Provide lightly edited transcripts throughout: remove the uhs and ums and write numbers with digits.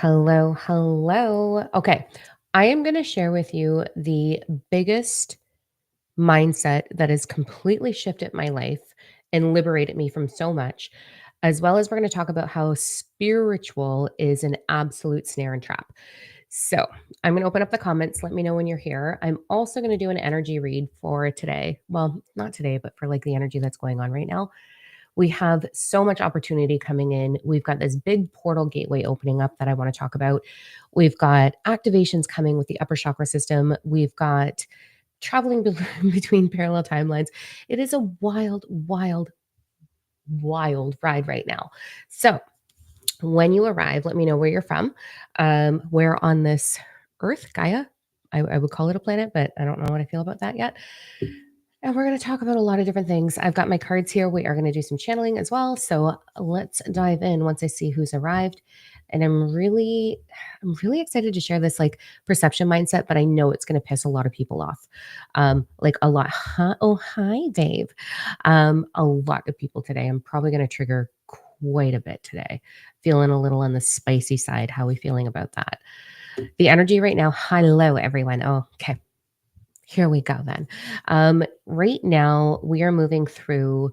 Hello, hello. Okay. I am going to share with you the biggest mindset that has completely shifted my life and liberated me from so much, as well as we're going to talk about how spiritual is an absolute snare and trap. So, I'm going to open up the comments. Let me know when you're here. I'm also going to do an energy read for today. Well, not today, but for like the energy that's going on right now. We have so much opportunity coming in. We've got this big portal gateway opening up that I want to talk about. We've got activations coming with the upper chakra system. We've got traveling between parallel timelines. It is a wild, wild, wild ride right now. So, when you arrive, let me know where you're from. Where on this Earth, Gaia? I would call it a planet, but I don't know what I feel about that yet. And we're going to talk about a lot of different things. I've got my cards here. We are going to do some channeling as well. So let's dive in once I see who's arrived. And I'm really excited to share this like perception mindset, but I know it's going to piss a lot of people off. Like a lot. Huh? Oh, hi, Dave. A lot of people today. I'm probably going to trigger quite a bit today. Feeling a little on the spicy side. How are we feeling about that? The energy right now. Hello, everyone. Oh, okay. Here we go then. Right now, we are moving through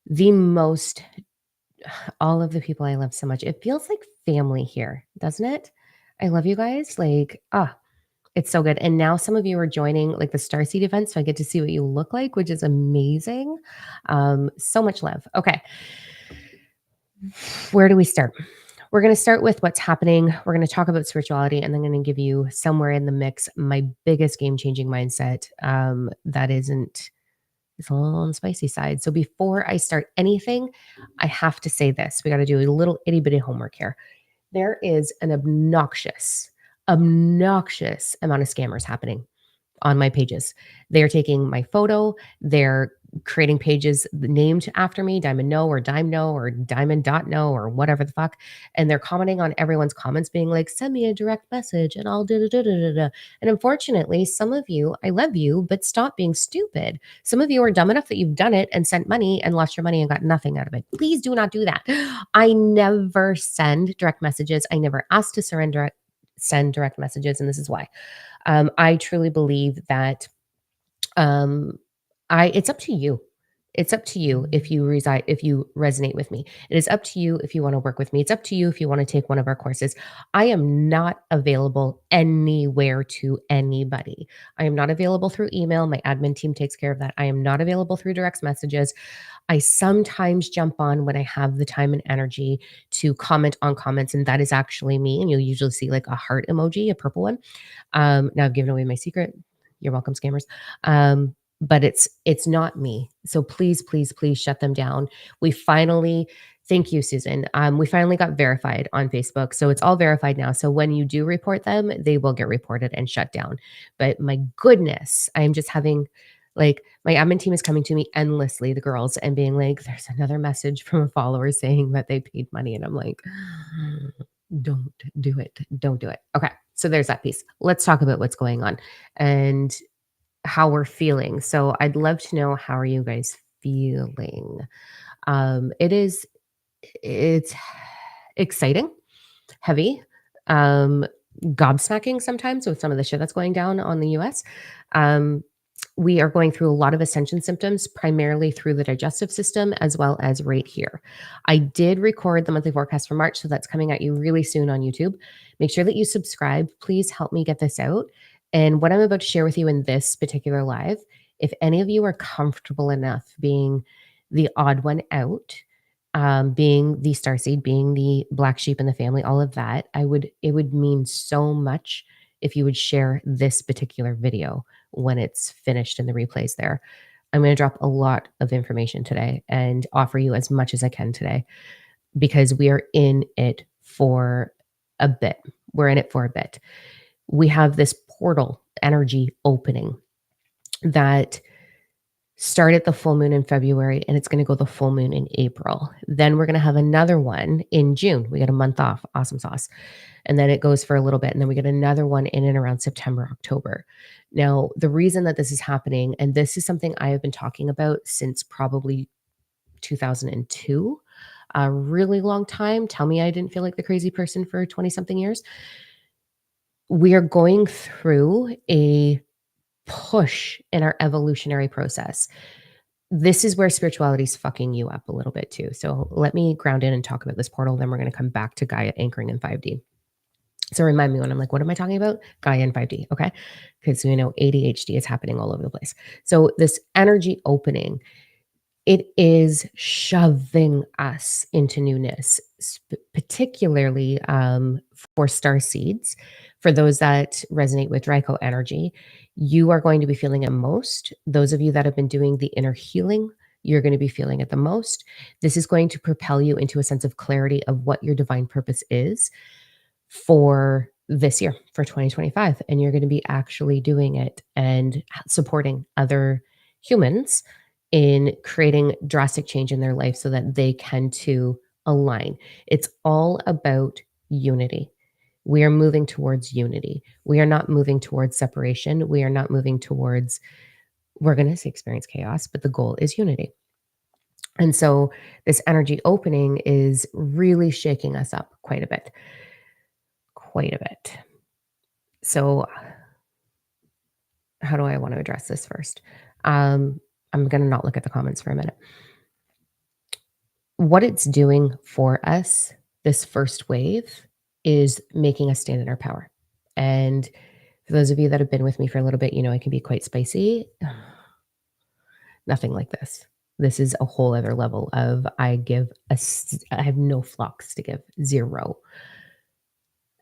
the most, all of the people I love so much. It feels like family here, doesn't it? I love you guys. Like, it's so good. And now some of you are joining like the Starseed event. So I get to see what you look like, which is amazing. So much love. Okay. Where do we start? We're going to start with what's happening. We're going to talk about spirituality, and then I'm going to give you somewhere in the mix my biggest game changing mindset that isn't, it's a little on the spicy side. So before I start anything, I have to say this. We got to do a little itty bitty homework here. There is an obnoxious amount of scammers happening on my pages. They're taking my photo, they're creating pages named after me, Diamond No or Dime No or Diamond Dot No or whatever the fuck. And they're commenting on everyone's comments, being like, send me a direct message and I'll da da da da da da. And unfortunately, some of you, I love you, but stop being stupid. Some of you are dumb enough that you've done it and sent money and lost your money and got nothing out of it. Please do not do that. I never send direct messages. I never ask to send direct messages. And this is why. I truly believe that um, it's up to you. It's up to you if you resonate with me. It is up to you if you want to work with me. It's up to you if you want to take one of our courses. I am not available anywhere to anybody. I am not available through email. My admin team takes care of that. I am not available through direct messages. I sometimes jump on when I have the time and energy to comment on comments, and that is actually me. And you'll usually see like a heart emoji, a purple one. Now I've given away my secret. You're welcome, scammers. But it's not me. So please, please, please shut them down. We finally, thank you, Susan. We finally got verified on Facebook. So it's all verified now. So when you do report them, they will get reported and shut down. But my goodness, I'm just having like my admin team is coming to me endlessly, the girls, and being like, there's another message from a follower saying that they paid money. And I'm like, don't do it. Don't do it. Okay. So there's that piece. Let's talk about what's going on and how we're feeling. So I'd love to know, how are you guys feeling? It's exciting, heavy, um, gobsmacking sometimes with some of the shit that's going down on the US. Um, we are going through a lot of ascension symptoms, primarily through the digestive system, as well as right here. I did record the monthly forecast for March, so that's coming at you really soon on YouTube. Make sure that you subscribe. Please help me get this out. And what I'm about to share with you in this particular live, if any of you are comfortable enough being the odd one out, being the starseed, being the black sheep in the family, all of that, it would mean so much if you would share this particular video when it's finished in the replays there. I'm going to drop a lot of information today and offer you as much as I can today because we are in it for a bit. We're in it for a bit. We have this portal energy opening that started the full moon in February and it's going to go the full moon in April. Then we're going to have another one in June. We get a month off. Awesome sauce. And then it goes for a little bit. And then we get another one in and around September, October. Now, the reason that this is happening, and this is something I have been talking about since probably 2002. a really long time. Tell me I didn't feel like the crazy person for 20 something years. We are going through a push in our evolutionary process. This is where spirituality is fucking you up a little bit too. So let me ground in and talk about this portal. Then we're going to come back to Gaia anchoring in 5D. So remind me when I'm like, what am I talking about? Gaia in 5D. Okay. Because we know ADHD is happening all over the place. So this energy opening, it is shoving us into newness, particularly for star seeds. For those that resonate with Draco energy, you are going to be feeling it most. Those of you that have been doing the inner healing, you're going to be feeling it the most. This is going to propel you into a sense of clarity of what your divine purpose is for this year, for 2025. And you're going to be actually doing it and supporting other humans in creating drastic change in their life so that they can too align. It's all about unity. We are moving towards unity. We are not moving towards separation. We are not moving towards, we're going to experience chaos, but the goal is unity. And so this energy opening is really shaking us up quite a bit. Quite a bit. So, how do I want to address this first? I'm going to not look at the comments for a minute. What it's doing for us, this first wave, is making us stand in our power. And for those of you that have been with me for a little bit, you know I can be quite spicy. Nothing like this. This is a whole other level of I have no flocks to give, zero.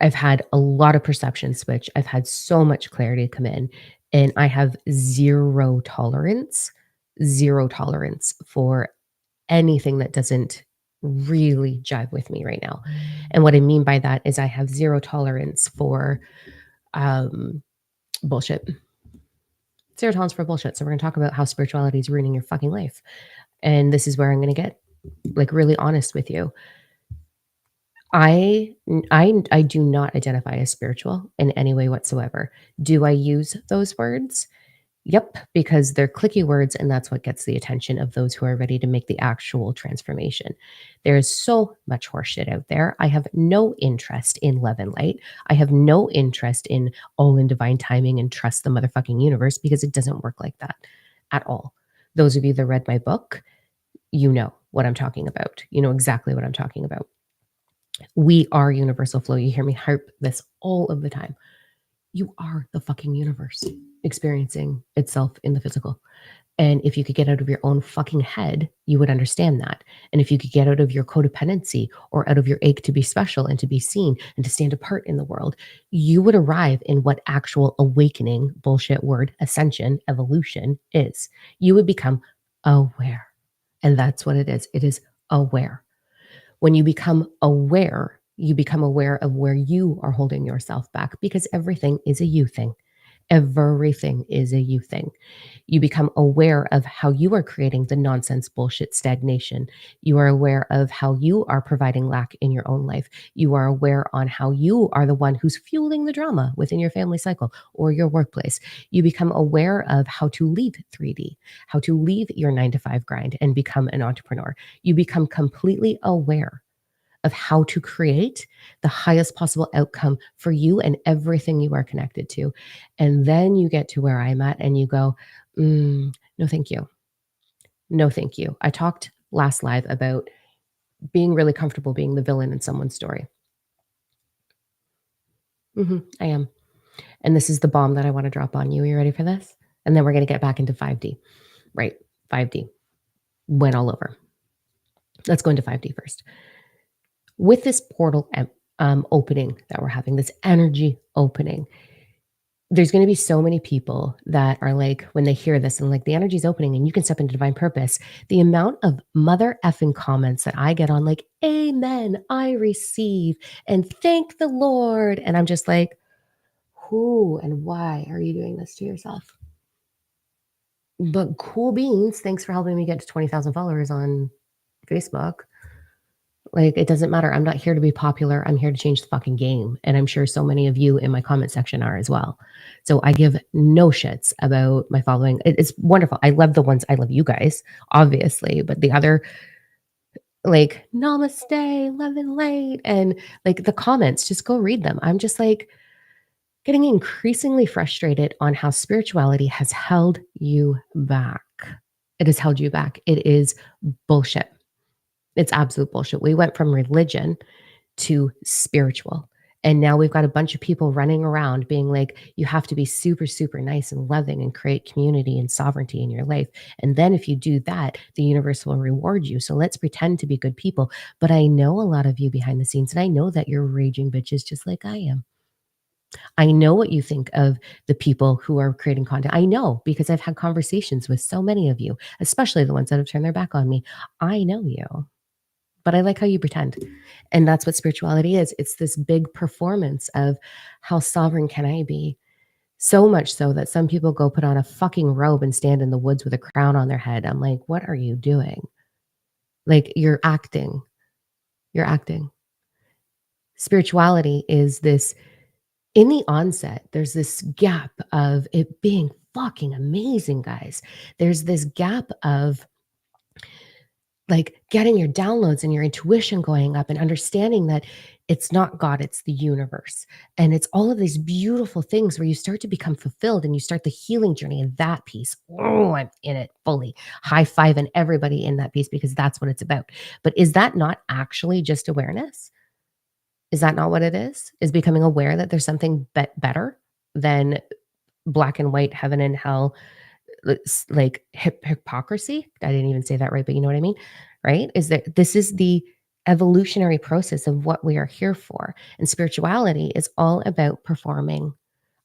I've had a lot of perception switch. I've had so much clarity come in, and I have zero tolerance for anything that doesn't really jive with me right now. And what I mean by that is I have zero tolerance for bullshit. Zero tolerance for bullshit. So we're going to talk about how spirituality is ruining your fucking life. And this is where I'm going to get like really honest with you. I do not identify as spiritual in any way whatsoever. Do I use those words? Yep, because they're clicky words, and that's what gets the attention of those who are ready to make the actual transformation. There is so much horseshit out there. I have no interest in love and light. I have no interest in all in divine timing and trust the motherfucking universe because it doesn't work like that at all. Those of you that read my book, you know what I'm talking about. You know exactly what I'm talking about. We are universal flow. You hear me harp this all of the time. You are the fucking universe experiencing itself in the physical. And if you could get out of your own fucking head, you would understand that. And if you could get out of your codependency or out of your ache to be special and to be seen and to stand apart in the world, you would arrive in what actual awakening, bullshit word, ascension, evolution is. You would become aware. And that's what it is. It is aware. When you become aware of where you are holding yourself back because everything is a you thing. Everything is a you thing. You become aware of how you are creating the nonsense, bullshit, stagnation. You are aware of how you are providing lack in your own life. You are aware on how you are the one who's fueling the drama within your family cycle or your workplace. You become aware of how to leave 3D, how to leave your 9 to 5 grind and become an entrepreneur. You become completely aware of how to create the highest possible outcome for you and everything you are connected to. And then you get to where I'm at and you go, no, thank you. No, thank you. I talked last live about being really comfortable being the villain in someone's story. I am. And this is the bomb that I want to drop on you. Are you ready for this? And then we're going to get back into 5D. Right. 5D. Went all over. Let's go into 5D first. With this portal opening that we're having, this energy opening, there's going to be so many people that are like, when they hear this and like the energy's opening and you can step into divine purpose, the amount of mother effing comments that I get on like, amen, I receive and thank the Lord. And I'm just like, who and why are you doing this to yourself? But cool beans. Thanks for helping me get to 20,000 followers on Facebook. Like, it doesn't matter. I'm not here to be popular. I'm here to change the fucking game. And I'm sure so many of you in my comment section are as well. So I give no shits about my following. It's wonderful. I love the ones, I love you guys, obviously. But the other like, "Namaste, love and light," and, like, the comments, just go read them. I'm just, like, getting increasingly frustrated on how spirituality has held you back. It has held you back. It is bullshit. It's absolute bullshit. We went from religion to spiritual. And now we've got a bunch of people running around being like, you have to be super, super nice and loving and create community and sovereignty in your life. And then if you do that, the universe will reward you. So let's pretend to be good people. But I know a lot of you behind the scenes, and I know that you're raging bitches just like I am. I know what you think of the people who are creating content. I know because I've had conversations with so many of you, especially the ones that have turned their back on me. I know you, but I like how you pretend. And that's what spirituality is. It's this big performance of how sovereign can I be? So much so that some people go put on a fucking robe and stand in the woods with a crown on their head. I'm like, what are you doing? Like, you're acting. You're acting. Spirituality is this in the onset, there's this gap of it being fucking amazing, guys. There's this gap of like getting your downloads and your intuition going up and understanding that it's not God, it's the universe. And it's all of these beautiful things where you start to become fulfilled and you start the healing journey in that piece. Oh, I'm in it fully. High five and everybody in that piece because that's what it's about. But is that not actually just awareness? Is that not what it is? Is becoming aware that there's something better than black and white, heaven and hell, like hypocrisy? I didn't even say that right, but you know what I mean, right? Is that this is the evolutionary process of what we are here for, and spirituality is all about performing.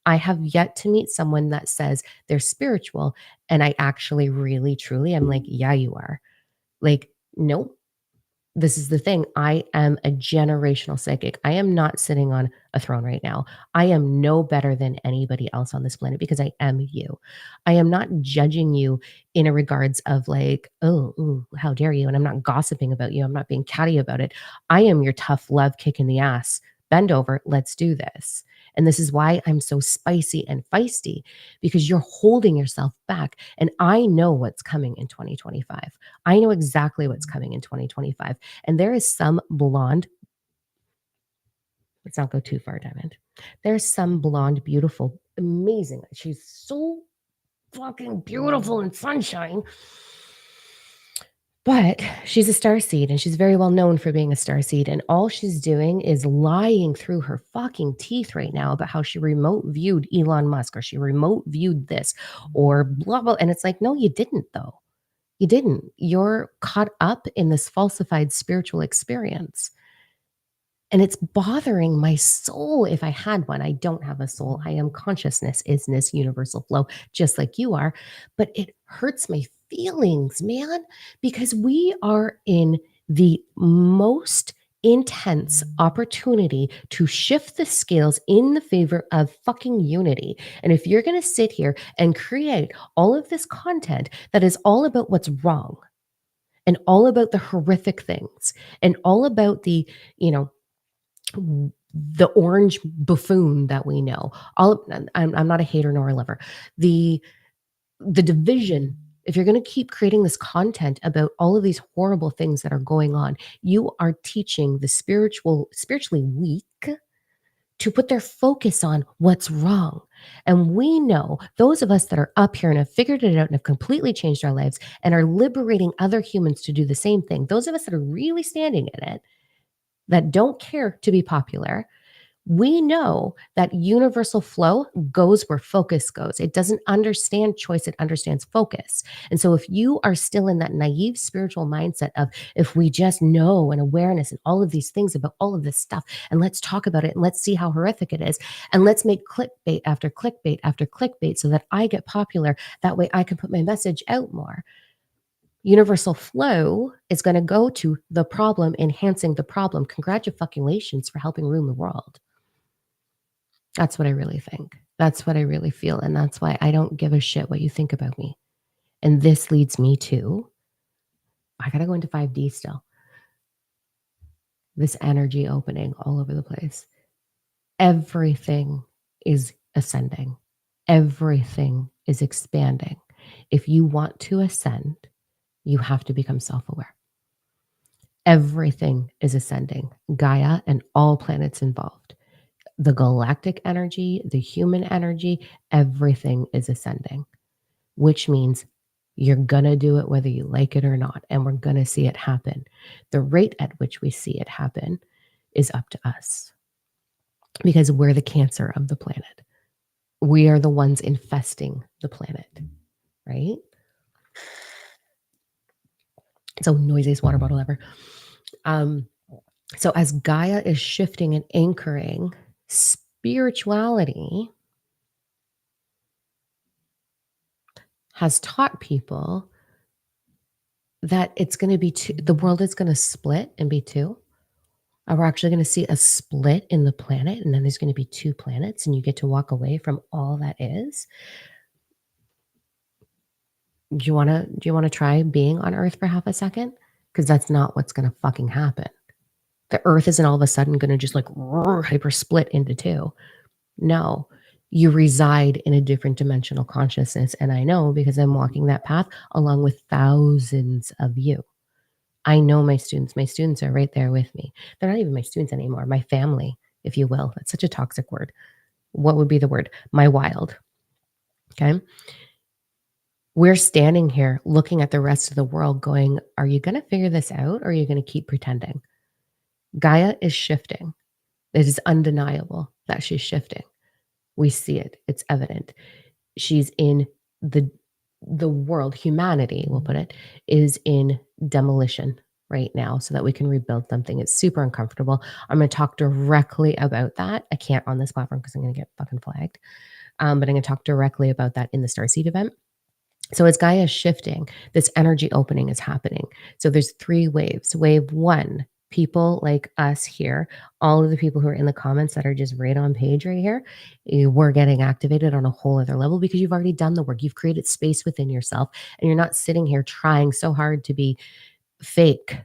I have yet to meet someone that says they're spiritual, and I actually really truly am like, "Yeah, you are." Like, nope. This is the thing. I am a generational psychic. I am not sitting on a throne right now. I am no better than anybody else on this planet because I am you. I am not judging you in a regards of like, oh, ooh, how dare you? And I'm not gossiping about you. I'm not being catty about it. I am your tough love kick in the ass. Bend over. Let's do this. And this is why I'm so spicy and feisty because you're holding yourself back. And I know what's coming in 2025. I know exactly what's coming in 2025. And there is some blonde, let's not go too far, Diamond. There's some blonde, beautiful, amazing. She's so fucking beautiful in sunshine. But she's a star seed and she's very well known for being a star seed. And all she's doing is lying through her fucking teeth right now about how she remote viewed Elon Musk or she remote viewed this or blah, blah. And it's like, no, you didn't, though. You didn't. You're caught up in this falsified spiritual experience. And it's bothering my soul if I had one. I don't have a soul. I am consciousness, isness, universal flow, just like you are. But it hurts my feelings, man, because we are in the most intense opportunity to shift the scales in the favor of fucking unity. And if you're going to sit here and create all of this content that is all about what's wrong and all about the horrific things and all about the, you know, the orange buffoon that we know. All I'm not a hater nor a lover. The the division, if you're going to keep creating this content about all of these horrible things that are going on, you are teaching the spiritually weak to put their focus on what's wrong. And we know those of us that are up here and have figured it out and have completely changed our lives and are liberating other humans to do the same thing. Those of us that are really standing in it, that don't care to be popular, we know that universal flow goes where focus goes. It doesn't understand choice, it understands focus. And so, if you are still in that naive spiritual mindset of if we just know and awareness and all of these things about all of this stuff, and let's talk about it and let's see how horrific it is, and let's make clickbait after clickbait after clickbait so that I get popular. That way, I can put my message out more. Universal flow is going to go to the problem, enhancing the problem. Congratulations for helping ruin the world. That's what I really think. That's what I really feel. And that's why I don't give a shit what you think about me. And this leads me to I got to go into 5D still. This energy opening all over the place. Everything is ascending, everything is expanding. If you want to ascend, you have to become self aware. Everything is ascending, Gaia and all planets involved. The galactic energy, the human energy, everything is ascending, which means you're going to do it whether you like it or not. And we're going to see it happen. The rate at which we see it happen is up to us because we're the cancer of the planet. We are the ones infesting the planet, right? So, noisiest water bottle ever. So, as Gaia is shifting and anchoring, spirituality has taught people that it's going to be two, the world is going to split and be two. We're actually going to see a split in the planet, and then there's going to be two planets, and you get to walk away from all that is. Do you want to try being on Earth for half a second? Because that's not what's going to fucking happen. The Earth isn't all of a sudden going to just like hyper split into two. No, you reside in a different dimensional consciousness. And I know because I'm walking that path along with thousands of you. I know my students. My students are right there with me. They're not even my students anymore. My family, if you will. That's such a toxic word. What would be the word? My wild. Okay. We're standing here looking at the rest of the world going, are you going to figure this out or are you going to keep pretending? Gaia is shifting. It is undeniable that she's shifting. We see it. It's evident. She's in the world, humanity, we'll put it, is in demolition right now so that we can rebuild something. It's super uncomfortable. I'm going to talk directly about that. I can't on this platform because I'm going to get fucking flagged. But I'm going to talk directly about that in the Starseed event. So as Gaia is shifting, this energy opening is happening. So there's 3 waves. Wave 1, people like us here, all of the people who are in the comments that are just right on page right here, we're getting activated on a whole other level because you've already done the work. You've created space within yourself and you're not sitting here trying so hard to be fake.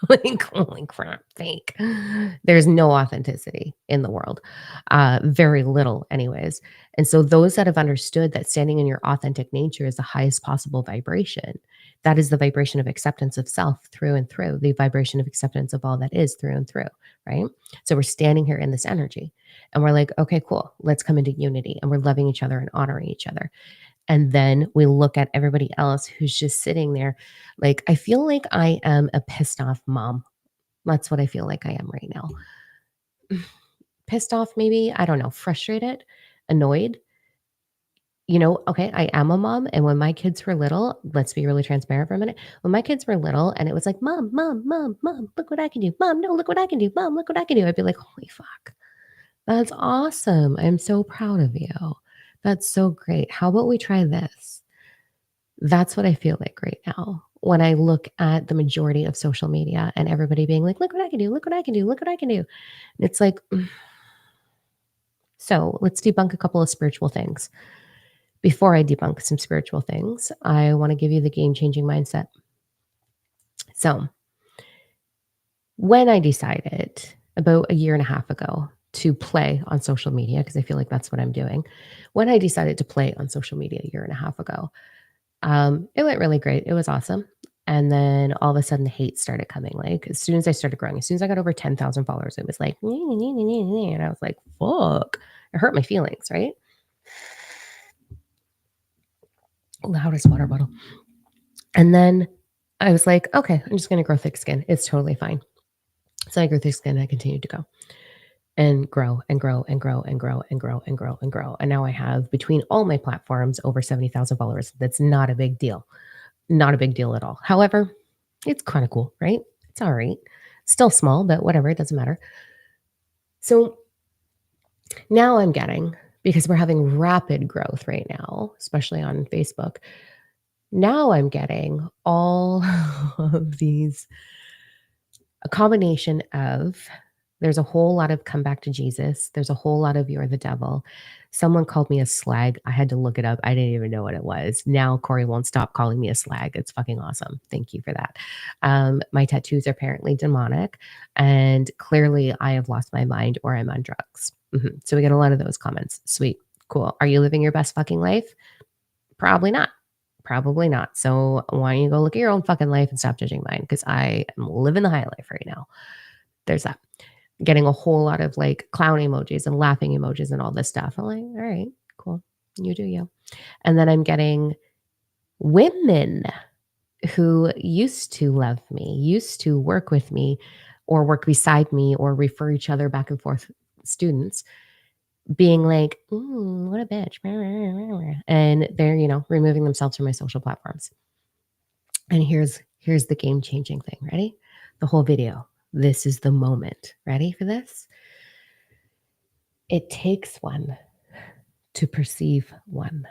Like, holy crap, fake. There's no authenticity in the world, very little, anyways. And so, those that have understood that standing in your authentic nature is the highest possible vibration, that is the vibration of acceptance of self through and through, the vibration of acceptance of all that is through and through, right? So, we're standing here in this energy and we're like, okay, cool, let's come into unity and we're loving each other and honoring each other. And then we look at everybody else who's just sitting there. Like, I feel like I am a pissed off mom. That's what I feel like I am right now. Pissed off, maybe. I don't know. Frustrated, annoyed. Okay, I am a mom. And when my kids were little, let's be really transparent for a minute. When my kids were little and it was like, Mom, Mom, Mom, Mom, look what I can do. Mom, no, look what I can do. Mom, look what I can do. I'd be like, holy fuck. That's awesome. I'm so proud of you. That's so great. How about we try this? That's what I feel like right now when I look at the majority of social media and everybody being like, look what I can do, look what I can do, look what I can do. And it's like, so let's debunk a couple of spiritual things. Before I debunk some spiritual things, I want to give you the game changing mindset. So, when I decided about a year and a half ago to play on social media, because I feel like that's what I'm doing, when I decided to play on social media a year and a half ago, it went really great. It was awesome. And then all of a sudden, the hate started coming. Like as soon as I started growing, as soon as I got over 10,000 followers, it was like, and I was like, fuck, it hurt my feelings, right? Loudest water bottle. And then I was like, okay, I'm just going to grow thick skin. It's totally fine. So I grew thick skin and I continued to go and grow and grow and grow and grow and grow and grow and grow. And now I have between all my platforms over 70,000 followers. That's not a big deal. Not a big deal at all. However, it's kind of cool, right? It's all right. Still small, but whatever, it doesn't matter. So now I'm getting, because we're having rapid growth right now, especially on Facebook, now I'm getting all of these, a combination of, there's a whole lot of come back to Jesus. There's a whole lot of you're the devil. Someone called me a slag. I had to look it up. I didn't even know what it was. Now Corey won't stop calling me a slag. It's fucking awesome. Thank you for that. My tattoos are apparently demonic, and clearly I have lost my mind or I'm on drugs. So we get a lot of those comments. Sweet. Cool. Are you living your best fucking life? Probably not. Probably not. So why don't you go look at your own fucking life and stop judging mine? Because I am living the high life right now. There's that. Getting a whole lot of like clown emojis and laughing emojis and all this stuff. I'm like, all right, cool. You do you. And then I'm getting women who used to love me, used to work with me or work beside me or refer each other back and forth students being like, what a bitch. And they're, removing themselves from my social platforms. And here's the game-changing thing. Ready? The whole video. This is the moment. Ready for this? It takes one to perceive one.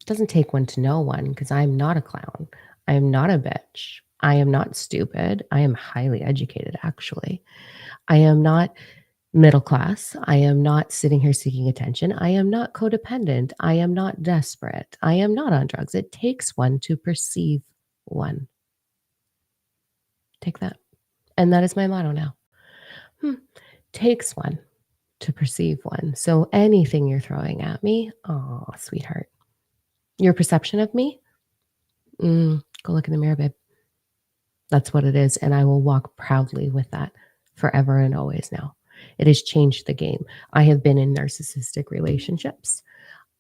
It doesn't take one to know one because I'm not a clown. I am not a bitch. I am not stupid. I am highly educated, actually. I am not middle class. I am not sitting here seeking attention. I am not codependent. I am not desperate. I am not on drugs. It takes one to perceive one. Take that. And that is my motto now. Takes one to perceive one. So anything you're throwing at me, oh, sweetheart, your perception of me, go look in the mirror, babe. That's what it is. And I will walk proudly with that forever and always now. It has changed the game. I have been in narcissistic relationships.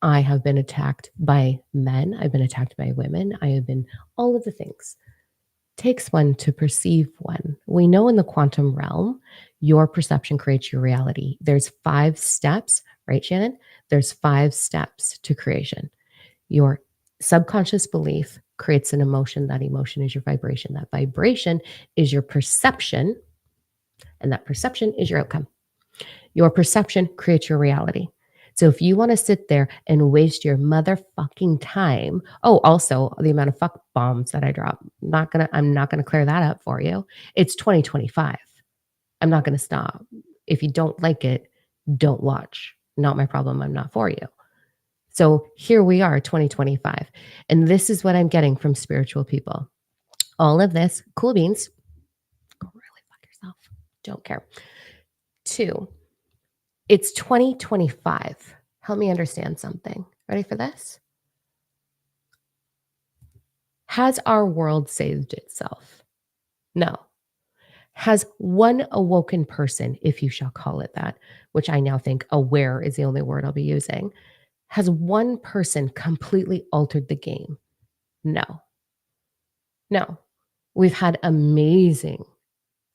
I have been attacked by men. I've been attacked by women. I have been all of the things. Takes one to perceive one. We know in the quantum realm, your perception creates your reality. There's 5 steps, right, Shannon? There's 5 steps to creation. Your subconscious belief creates an emotion. That emotion is your vibration. That vibration is your perception. And that perception is your outcome. Your perception creates your reality. So if you want to sit there and waste your motherfucking time, also the amount of fuck bombs that I drop, I'm not gonna clear that up for you. It's 2025. I'm not gonna stop. If you don't like it, don't watch. Not my problem. I'm not for you. So here we are, 2025. And this is what I'm getting from spiritual people. All of this, cool beans. Go really fuck yourself. Don't care. 2, it's 2025. Help me understand something. Ready for this? Has our world saved itself? No. Has one awoken person, if you shall call it that, which I now think aware is the only word I'll be using, has one person completely altered the game? No. No. We've had amazing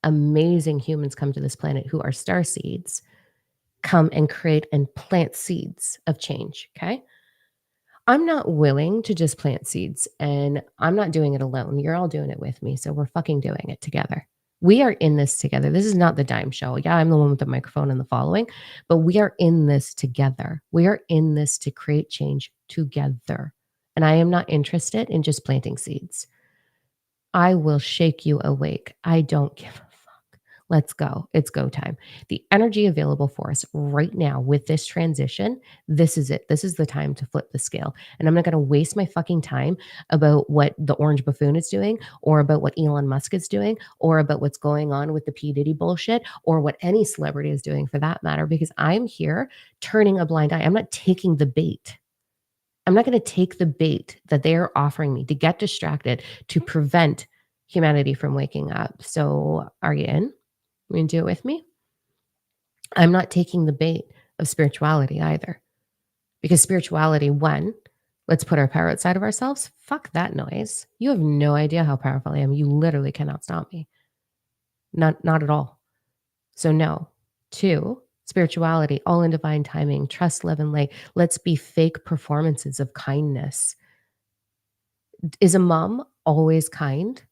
humans come to this planet who are star seeds, come and create and plant seeds of change, okay? I'm not willing to just plant seeds, and I'm not doing it alone. You're all doing it with me, so we're fucking doing it together. We are in this together. This is not the dime show. Yeah, I'm the one with the microphone and the following, but we are in this together. We are in this to create change together. And I am not interested in just planting seeds. I will shake you awake. I don't give a fuck. Let's go. It's go time. The energy available for us right now with this transition, this is it. This is the time to flip the scale. And I'm not going to waste my fucking time about what the orange buffoon is doing or about what Elon Musk is doing or about what's going on with the P. Diddy bullshit or what any celebrity is doing for that matter, because I'm here turning a blind eye. I'm not taking the bait. I'm not going to take the bait that they are offering me to get distracted to prevent humanity from waking up. So are you in? You can do it with me? I'm not taking the bait of spirituality either. Because spirituality, one, let's put our power outside of ourselves. Fuck that noise. You have no idea how powerful I am. You literally cannot stop me. Not at all. So no. 2, spirituality, all in divine timing, trust, love, and light. Let's be fake performances of kindness. Is a mom always kind?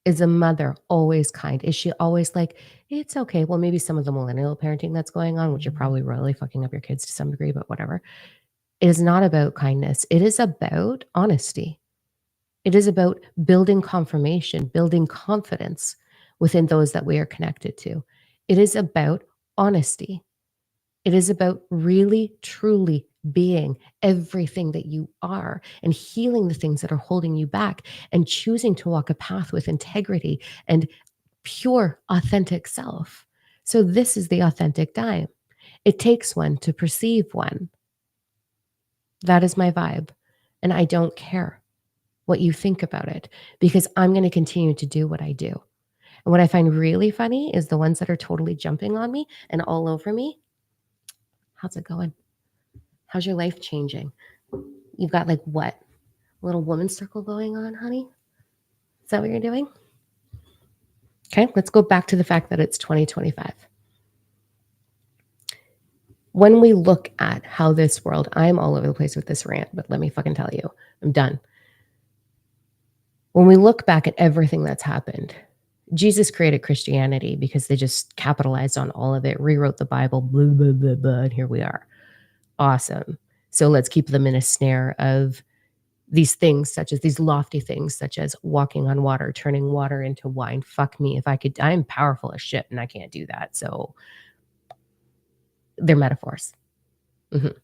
Is a mother always kind? Is she always like, it's okay? Well, maybe some of the millennial parenting that's going on, which you're probably really fucking up your kids to some degree, but whatever. It is not about kindness. It is about honesty. It is about building confirmation, building confidence within those that we are connected to. It is about honesty. It is about really, truly being everything that you are and healing the things that are holding you back and choosing to walk a path with integrity and pure, authentic self. So, this is the authentic dime. It takes one to perceive one. That is my vibe. And I don't care what you think about it because I'm going to continue to do what I do. And what I find really funny is the ones that are totally jumping on me and all over me. How's it going? How's your life changing? You've got like what? A little woman circle going on, honey? Is that what you're doing? Okay, let's go back to the fact that it's 2025. When we look at how this world, I'm all over the place with this rant, but let me fucking tell you, I'm done. When we look back at everything that's happened, Jesus created Christianity because they just capitalized on all of it, rewrote the Bible, blah, blah, blah, blah, and here we are. Awesome. So let's keep them in a snare of these things, such as these lofty things, such as walking on water, turning water into wine. Fuck me. If I could, I'm powerful as shit and I can't do that. So they're metaphors. Mhm.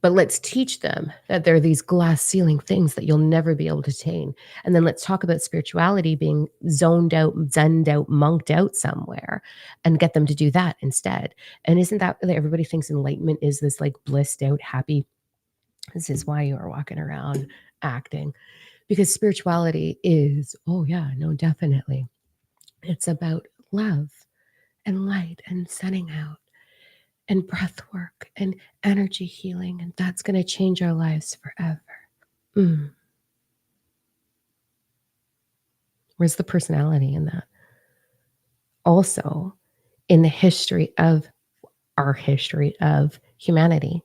But let's teach them that there are these glass ceiling things that you'll never be able to attain. And then let's talk about spirituality being zoned out, zenned out, monked out somewhere and get them to do that instead. And isn't that everybody thinks enlightenment is this like blissed out, happy? This is why you are walking around acting because spirituality is, oh, yeah, no, definitely. It's about love and light and setting out and breath work and energy healing. And that's going to change our lives forever. Mm. Where's the personality in that? Also, in the history of our history of humanity,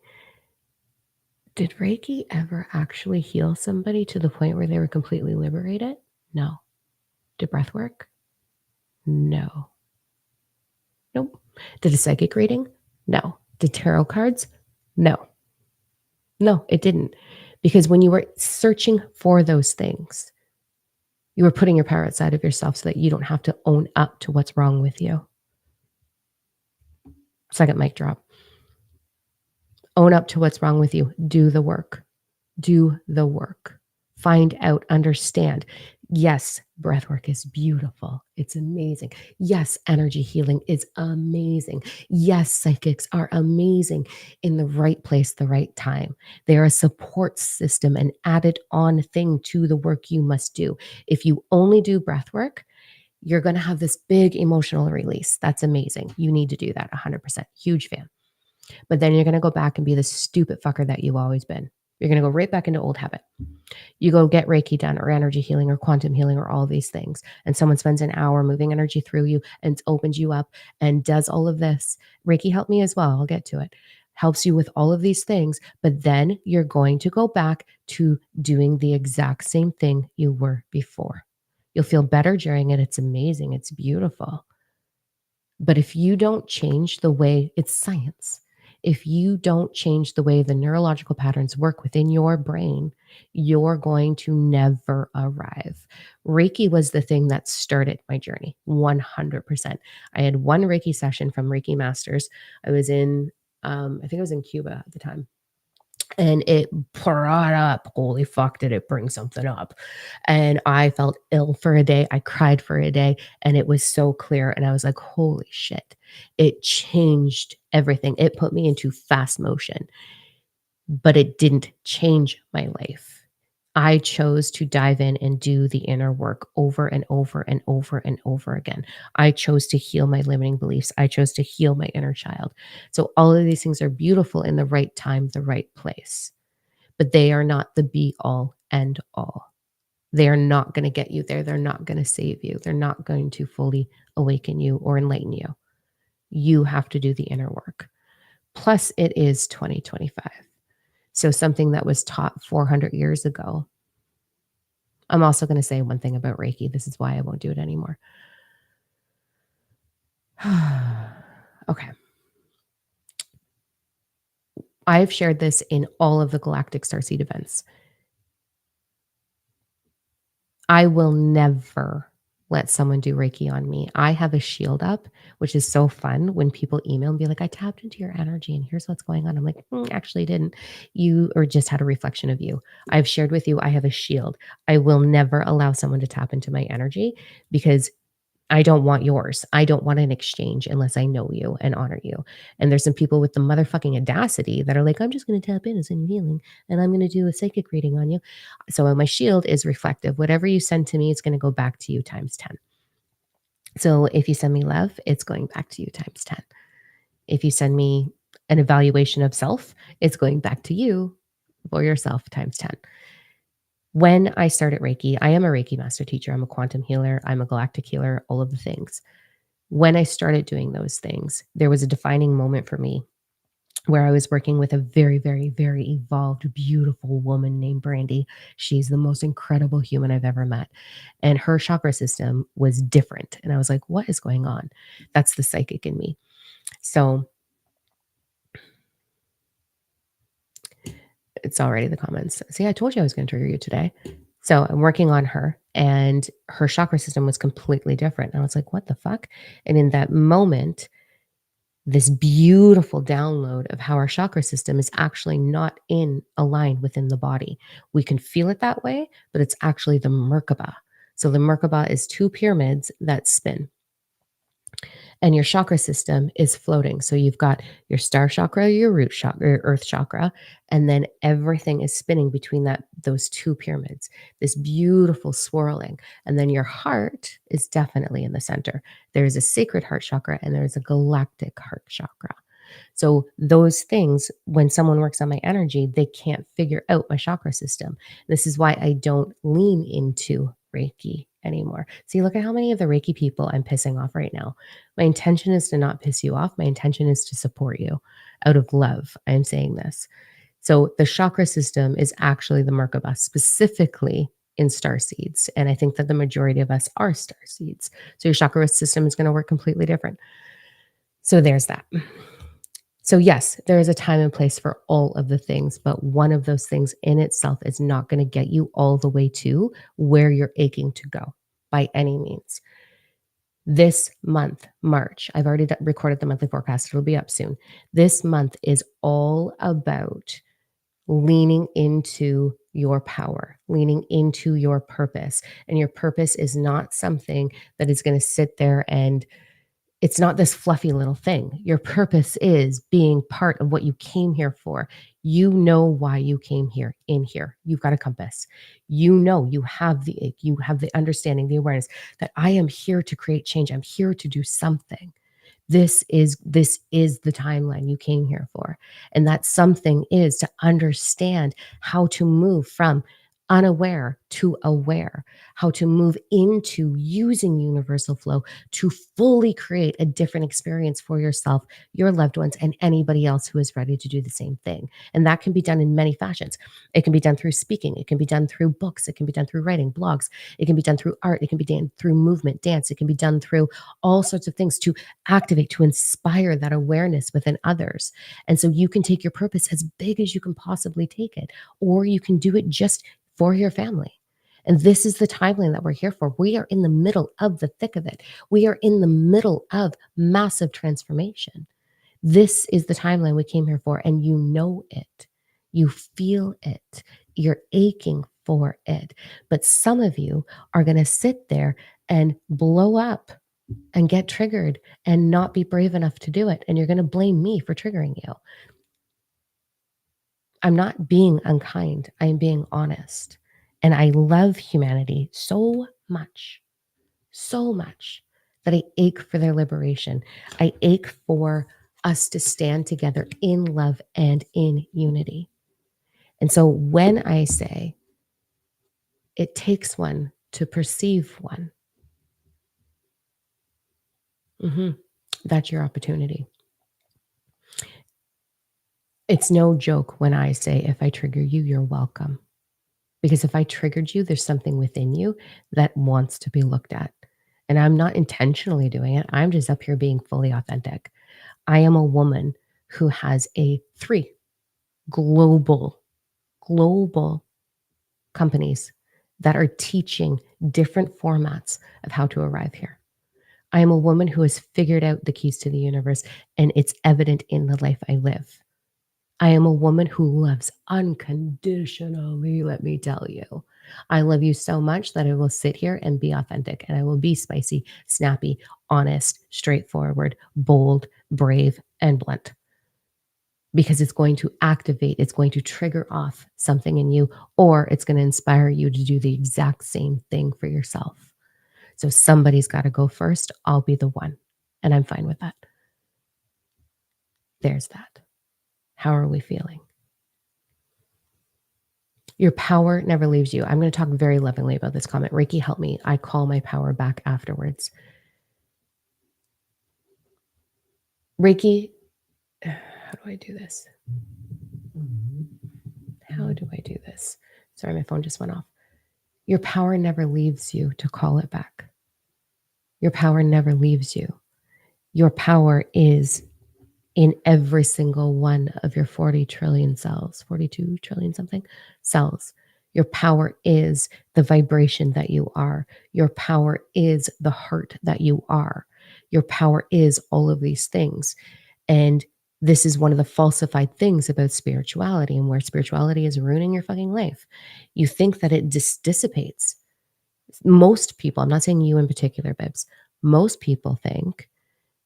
did Reiki ever actually heal somebody to the point where they were completely liberated? No. Did breath work? No. Nope. Did a psychic reading? No. Did tarot cards? No. No, it didn't. Because when you were searching for those things, you were putting your power outside of yourself so that you don't have to own up to what's wrong with you. Second mic drop. Own up to what's wrong with you. Do the work. Do the work. Find out, understand. Yes, breath work is beautiful. It's amazing. Yes, energy healing is amazing. Yes, psychics are amazing in the right place, the right time. They are a support system, an added on thing to the work you must do. If you only do breath work, you're going to have this big emotional release. That's amazing. You need to do that 100%. Huge fan. But then you're going to go back and be the stupid fucker that you've always been. You're going to go right back into old habit. You go get Reiki done or energy healing or quantum healing or all these things. And someone spends an hour moving energy through you and opens you up and does all of this. Reiki helped me as well. I'll get to it. Helps you with all of these things. But then you're going to go back to doing the exact same thing you were before. You'll feel better during it. It's amazing. It's beautiful. But if you don't change the way it's science, if you don't change the way the neurological patterns work within your brain, you're going to never arrive. Reiki was the thing that started my journey 100%. I had one Reiki session from Reiki Masters. I was in, I think I was in Cuba at the time. And it brought up, holy fuck, did it bring something up? And I felt ill for a day. I cried for a day, and it was so clear. And I was like, holy shit, it changed everything. It put me into fast motion, but it didn't change my life. I chose to dive in and do the inner work over and over and over and over again. I chose to heal my limiting beliefs. I chose to heal my inner child. So all of these things are beautiful in the right time, the right place, but they are not the be all end all. They are not going to get you there. They're not going to save you. They're not going to fully awaken you or enlighten you. You have to do the inner work. Plus, it is 2025. So something that was taught 400 years ago. I'm also going to say one thing about Reiki. This is why I won't do it anymore. Okay. I've shared this in all of the Galactic Starseed events. I will never let someone do Reiki on me. I have a shield up, which is so fun when people email and be like, I tapped into your energy and here's what's going on. I'm like, actually didn't. You or just had a reflection of you. I've shared with you, I have a shield. I will never allow someone to tap into my energy because I don't want yours. I don't want an exchange unless I know you and honor you. And there's some people with the motherfucking audacity that are like, I'm just going to tap in and send you healing and I'm going to do a psychic reading on you. So my shield is reflective. Whatever you send to me is going to go back to you times 10. So if you send me love, it's going back to you times 10. If you send me an evaluation of self, it's going back to you for yourself times 10. When I started Reiki, I am a Reiki master teacher. I'm a quantum healer. I'm a galactic healer, all of the things. When I started doing those things, there was a defining moment for me where I was working with a very, very, very evolved, beautiful woman named Brandy. She's the most incredible human I've ever met. And her chakra system was different. And I was like, what is going on? That's the psychic in me. So it's already the comments. See, I told you I was going to trigger you today. So I'm working on her, and her chakra system was completely different. And I was like, what the fuck? And in that moment, this beautiful download of how our chakra system is actually not in aligned within the body. We can feel it that way, but it's actually the Merkaba. So the Merkaba is two pyramids that spin, and your chakra system is floating. So you've got your star chakra, your root chakra, your earth chakra, and then everything is spinning between those two pyramids. This beautiful swirling, and then your heart is definitely in the center. There is a sacred heart chakra, and there is a galactic heart chakra. So those things, when someone works on my energy, they can't figure out my chakra system. This is why I don't lean into Reiki anymore. See, look at how many of the Reiki people I'm pissing off right now. My intention is to not piss you off. My intention is to support you out of love. I'm saying this. So the chakra system is actually the Merkaba, specifically in star seeds. And I think that the majority of us are star seeds. So your chakra system is going to work completely different. So there's that. So, yes, there is a time and place for all of the things, but one of those things in itself is not going to get you all the way to where you're aching to go by any means. This month, March, I've already recorded the monthly forecast. It'll be up soon. This month is all about leaning into your power, leaning into your purpose. And your purpose is not something that is going to sit there and it's not this fluffy little thing. Your purpose is being part of what you came here for. You know why you came here in here. You've got a compass. You know, you have the ache, you have the understanding, the awareness that I am here to create change. I'm here to do something. This is the timeline you came here for. And that something is to understand how to move from unaware to aware, how to move into using universal flow to fully create a different experience for yourself, your loved ones, and anybody else who is ready to do the same thing. And that can be done in many fashions. It can be done through speaking, it can be done through books, it can be done through writing, blogs, it can be done through art, it can be done through movement, dance, it can be done through all sorts of things to activate, to inspire that awareness within others. And so you can take your purpose as big as you can possibly take it, or you can do it just for your family. And this is the timeline that we're here for. We are in the middle of the thick of it. We are in the middle of massive transformation. This is the timeline we came here for, and you know it. You feel it. You're aching for it. But some of you are going to sit there and blow up and get triggered and not be brave enough to do it. And you're going to blame me for triggering you. I'm not being unkind. I am being honest. And I love humanity so much that I ache for their liberation. I ache for us to stand together in love and in unity. And so when I say it takes one to perceive one, that's your opportunity. It's no joke when I say, if I trigger you, you're welcome. Because if I triggered you, there's something within you that wants to be looked at. And I'm not intentionally doing it. I'm just up here being fully authentic. I am a woman who has three global companies that are teaching different formats of how to arrive here. I am a woman who has figured out the keys to the universe, and it's evident in the life I live. I am a woman who loves unconditionally, let me tell you. I love you so much that I will sit here and be authentic, and I will be spicy, snappy, honest, straightforward, bold, brave, and blunt, because it's going to activate, it's going to trigger off something in you, or it's going to inspire you to do the exact same thing for yourself. So somebody's got to go first. I'll be the one. And I'm fine with that. There's that. How are we feeling? Your power never leaves you. I'm going to talk very lovingly about this comment. Reiki, help me. I call my power back afterwards. Reiki, how do I do this? How do I do this? Sorry, my phone just went off. Your power never leaves you to call it back. Your power never leaves you. Your power is in every single one of your 40 trillion cells, 42 trillion something cells. Your power is the vibration that you are. Your power is the heart that you are. Your power is all of these things. And this is one of the falsified things about spirituality, and where spirituality is ruining your fucking life. You think that it dissipates. Most people, I'm not saying you in particular, Bibs, most people think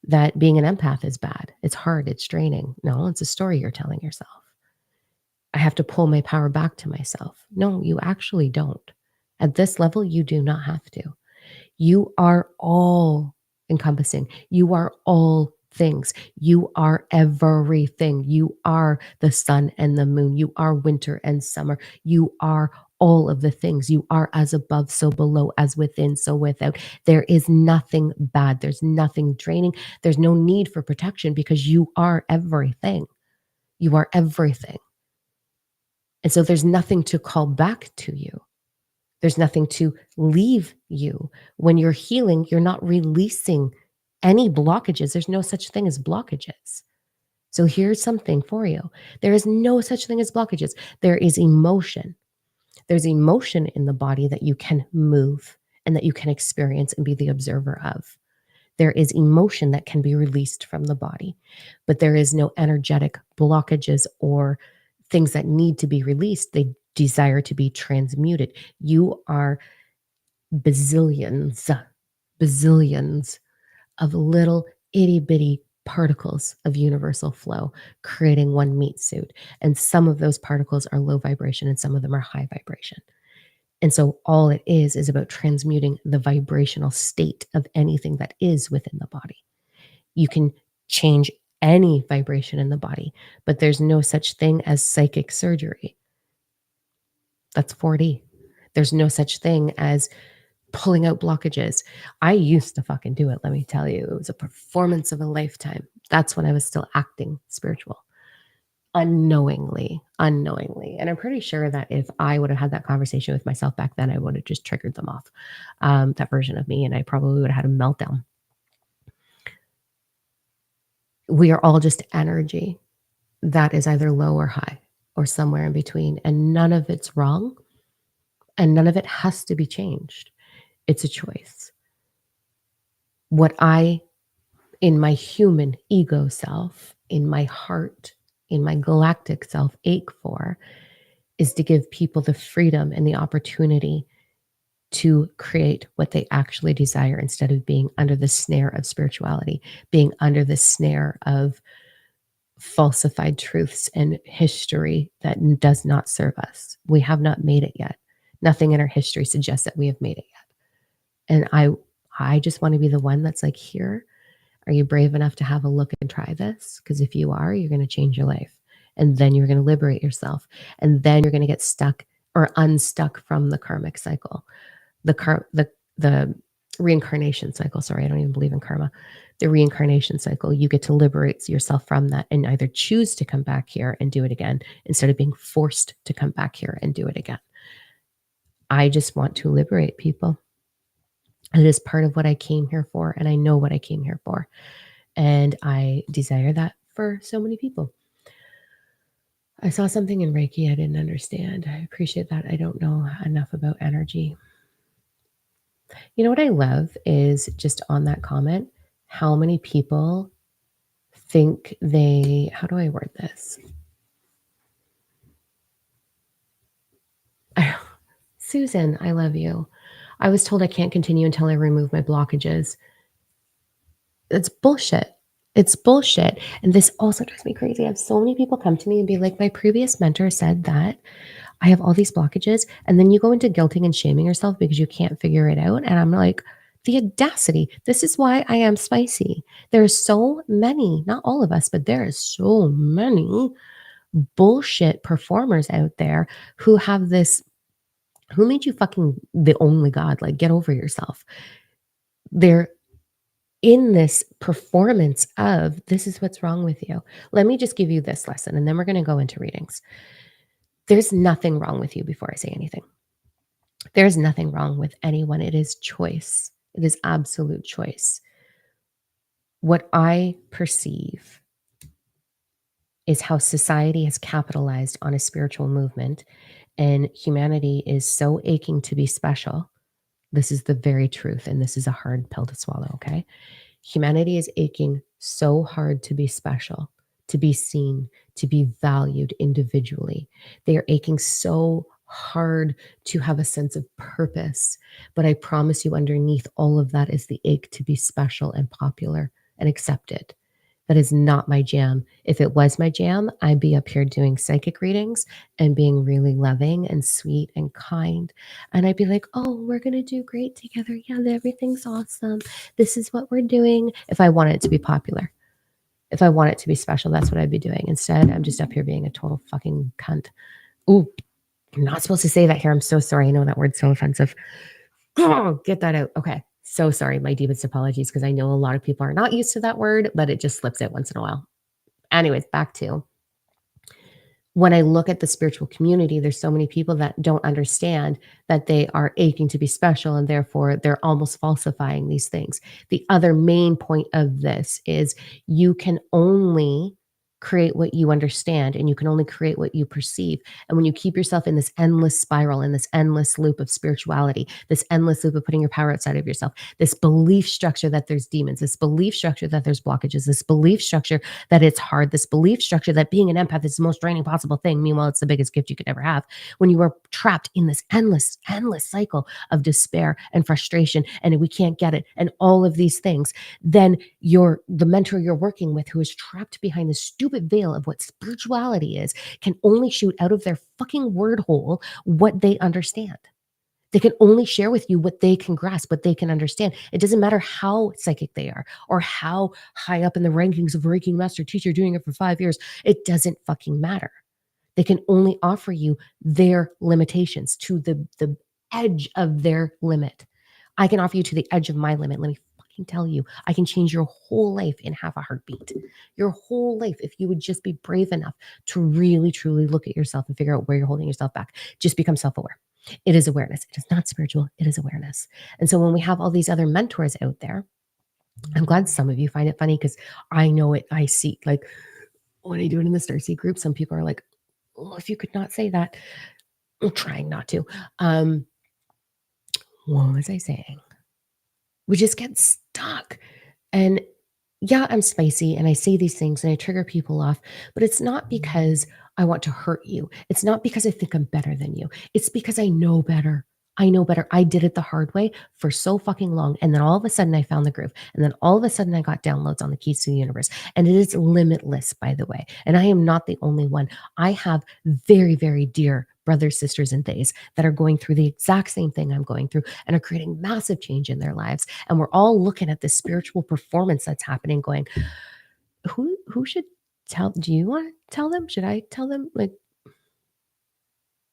that being an empath is bad. It's hard. It's draining. No, it's a story you're telling yourself. I have to pull my power back to myself. No, you actually don't. At this level, you do not have to. You are all encompassing. You are all things. You are everything. You are the sun and the moon. You are winter and summer. You are all of the things. You are as above, so below, as within, so without. There is nothing bad. There's nothing draining. There's no need for protection, because you are everything. You are everything. And so there's nothing to call back to you. There's nothing to leave you. When you're healing, you're not releasing any blockages. There's no such thing as blockages. So here's something for you. There is no such thing as blockages. There is emotion. There's emotion in the body that you can move and that you can experience and be the observer of. There is emotion that can be released from the body, but there is no energetic blockages or things that need to be released. They desire to be transmuted. You are bazillions of little itty bitty particles of universal flow creating one meat suit. And some of those particles are low vibration and some of them are high vibration. And so all it is about transmuting the vibrational state of anything that is within the body. You can change any vibration in the body, but there's no such thing as psychic surgery. That's 4D. There's no such thing as pulling out blockages. I used to fucking do it, let me tell you. It was a performance of a lifetime. That's when I was still acting spiritual. Unknowingly. And I'm pretty sure that if I would have had that conversation with myself back then, I would have just triggered them off, that version of me, and I probably would have had a meltdown. We are all just energy that is either low or high or somewhere in between, and none of it's wrong and none of it has to be changed. It's a choice. What I, in my human ego self, in my heart, in my galactic self, ache for is to give people the freedom and the opportunity to create what they actually desire, instead of being under the snare of spirituality, being under the snare of falsified truths and history that does not serve us. We have not made it yet. Nothing in our history suggests that we have made it yet. And I just want to be the one that's like, here, are you brave enough to have a look and try this? Because if you are, you're going to change your life. And then you're going to liberate yourself. And then you're going to get stuck or unstuck from the karmic cycle. The reincarnation cycle. Sorry, I don't even believe in karma. The reincarnation cycle. You get to liberate yourself from that and either choose to come back here and do it again, instead of being forced to come back here and do it again. I just want to liberate people. It is part of what I came here for, and I know what I came here for. And I desire that for so many people. I saw something in Reiki I didn't understand. I appreciate that. I don't know enough about energy. You know what I love is, just on that comment, how many people think they, how do I word this? Susan, I love you. I was told I can't continue until I remove my blockages. It's bullshit. It's bullshit. And this also drives me crazy. I have so many people come to me and be like, my previous mentor said that I have all these blockages. And then you go into guilting and shaming yourself because you can't figure it out. And I'm like, the audacity. This is why I am spicy. There's so many, not all of us, but there is so many bullshit performers out there who have this. Who made you fucking the only God? Like, get over yourself. They're in this performance of this is what's wrong with you. Let me just give you this lesson and then we're going to go into readings. There's nothing wrong with you before I say anything. There's nothing wrong with anyone. It is choice. It is absolute choice. What I perceive is how society has capitalized on a spiritual movement and humanity is so aching to be special. This is the very truth, and this is a hard pill to swallow, okay? Humanity is aching so hard to be special, to be seen, to be valued individually. They are aching so hard to have a sense of purpose. But I promise you, underneath all of that is the ache to be special and popular and accepted. That is not my jam. If it was my jam, I'd be up here doing psychic readings and being really loving and sweet and kind. And I'd be like, oh, we're going to do great together. Yeah, everything's awesome. This is what we're doing. If I want it to be popular, if I want it to be special, that's what I'd be doing. Instead, I'm just up here being a total fucking cunt. Ooh, I'm not supposed to say that here. I'm so sorry. I know that word's so offensive. Oh, get that out. Okay. So sorry, my deepest apologies, because I know a lot of people are not used to that word, but it just slips out once in a while. Anyways, back to when I look at the spiritual community, there's so many people that don't understand that they are aching to be special and therefore they're almost falsifying these things. The other main point of this is you can only create what you understand and you can only create what you perceive. And when you keep yourself in this endless spiral, in this endless loop of spirituality, this endless loop of putting your power outside of yourself, this belief structure that there's demons, this belief structure that there's blockages, this belief structure that it's hard, this belief structure that being an empath is the most draining possible thing. Meanwhile, it's the biggest gift you could ever have. When you are trapped in this endless, endless cycle of despair and frustration, and we can't get it, and all of these things, then the mentor you're working with who is trapped behind the stupid veil of what spirituality is can only shoot out of their fucking word hole what they understand. They can only share with you what they can grasp, what they can understand. It doesn't matter how psychic they are or how high up in the rankings of Reiki master teacher doing it for 5 years. It doesn't fucking matter. They can only offer you their limitations to the edge of their limit. I can offer you to the edge of my limit. Let me fucking tell you, I can change your whole life in half a heartbeat. Your whole life, if you would just be brave enough to really, truly look at yourself and figure out where you're holding yourself back. Just become self-aware. It is awareness. It is not spiritual. It is awareness. And so when we have all these other mentors out there, I'm glad some of you find it funny because I know it. I see, like, when I do it in the Starseed group, some people are like, oh, if you could not say that. I'm trying not to. What was I saying? We just get stuck. And yeah, I'm spicy and I say these things and I trigger people off, but it's not because I want to hurt you. It's not because I think I'm better than you. It's because I know better. I know better. I did it the hard way for so fucking long. And then all of a sudden I found the groove. And then all of a sudden I got downloads on the keys to the universe. And it is limitless, by the way. And I am not the only one. I have very, very dear brothers, sisters, and theys that are going through the exact same thing I'm going through and are creating massive change in their lives. And we're all looking at this spiritual performance that's happening going, who should tell? Do you want to tell them? Should I tell them? Like,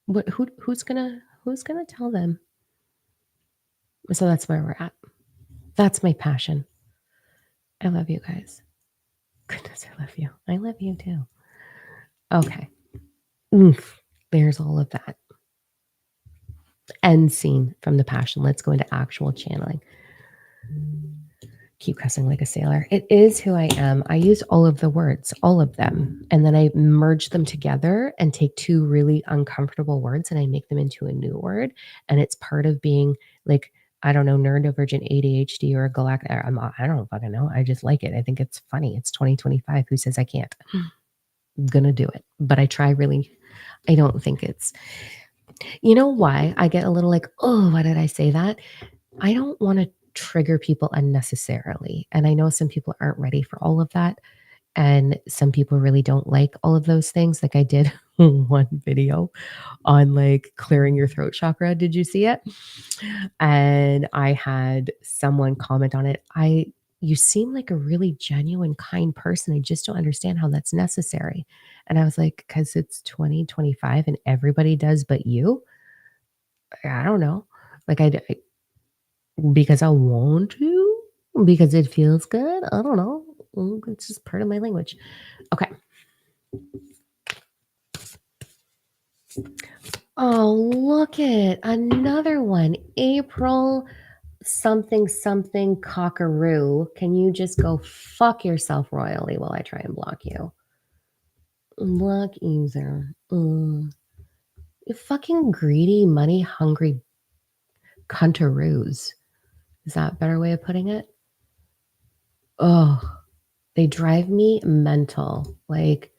what? Who's gonna tell them? So that's where we're at. That's my passion. I love you guys. Goodness, I love you. I love you too. Okay. Oof. There's all of that. End scene from the passion. Let's go into actual channeling. Keep cussing like a sailor. It is who I am. I use all of the words, all of them. And then I merge them together and take two really uncomfortable words and I make them into a new word. And it's part of being like, I don't know, neurodivergent ADHD or a galactic. I don't fucking know. I just like it. I think it's funny. It's 2025. Who says I can't? I'm going to do it. But I try really. I don't think it's. You know why I get a little like, "Oh, why did I say that?" I don't wanna trigger people unnecessarily, and I know some people aren't ready for all of that, and some people really don't like all of those things, like I did one video on, like, clearing your throat chakra. Did you see it? And I had someone comment on it, "You seem like a really genuine, kind person. I just don't understand how that's necessary." And I was like, "'Cause it's 2025 and everybody does but you? I don't know." Like, because I want to? Because it feels good? I don't know. It's just part of my language. Okay. Oh, look it. Another one. April something something cockaroo. Can you just go fuck yourself royally while I try and block you? Block user. You fucking greedy, money hungry cuntaroos. Is that a better way of putting it? Oh, they drive me mental. Like,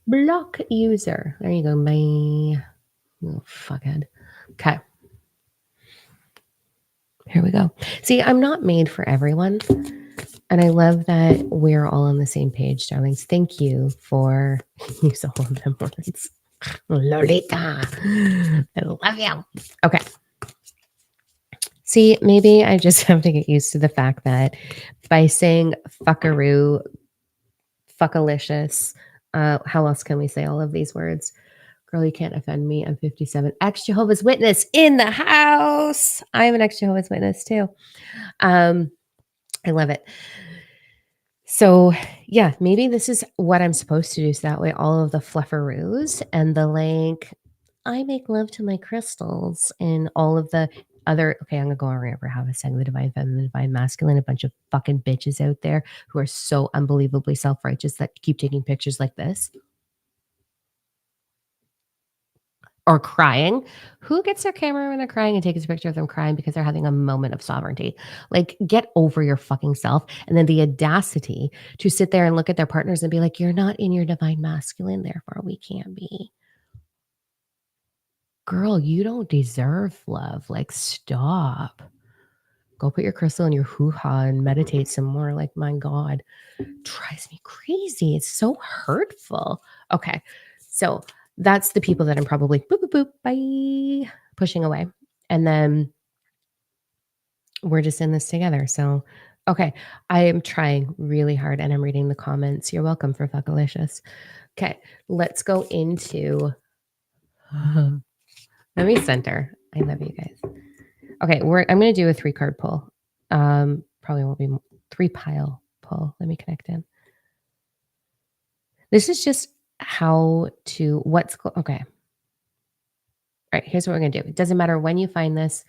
block user. There you go, bye. Oh, fuckhead. Okay. Here we go. See, I'm not made for everyone. And I love that we're all on the same page, darlings. Thank you for use all of them words. Lolita. I love you. Okay. See, maybe I just have to get used to the fact that by saying fuckaroo, fuckalicious, how else can we say all of these words? Girl, you can't offend me. I'm 57. Ex Jehovah's Witness in the house. I'm an ex Jehovah's Witness too. I love it. So, yeah, maybe this is what I'm supposed to do. So that way, all of the flufferoos and the like, I make love to my crystals and all of the other. Okay, I'm gonna go on a rant for half a second. The divine feminine, the divine masculine, a bunch of fucking bitches out there who are so unbelievably self righteous that keep taking pictures like this or crying. Who gets their camera when they're crying and takes a picture of them crying because they're having a moment of sovereignty? Like, get over your fucking self. And then the audacity to sit there and look at their partners and be like, you're not in your divine masculine, therefore we can't be. Girl, you don't deserve love. Like, stop. Go put your crystal in your hoo-ha and meditate some more. Like, my God, drives me crazy. It's so hurtful. Okay. So that's the people that I'm probably boop, boop, boop, bye, pushing away. And then we're just in this together. So, okay. I am trying really hard and I'm reading the comments. You're welcome for Fuckalicious. Okay. Let's go into, let me center. I love you guys. Okay, I'm going to do a 3-card pull. Probably won't be 3-pile pull. Let me connect in. This is just how to okay. All right, here's what we're going to do. It doesn't matter when you find this.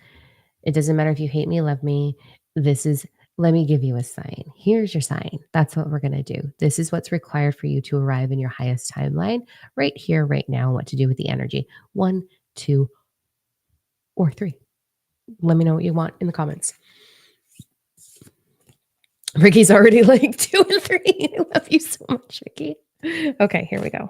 It doesn't matter if you hate me, love me. Let me give you a sign. Here's your sign. That's what we're going to do. This is what's required for you to arrive in your highest timeline right here, right now, what to do with the energy. 1, 2, or 3. Let me know what you want in the comments. Ricky's already like 2 and 3. I love you so much, Ricky. Okay, here we go.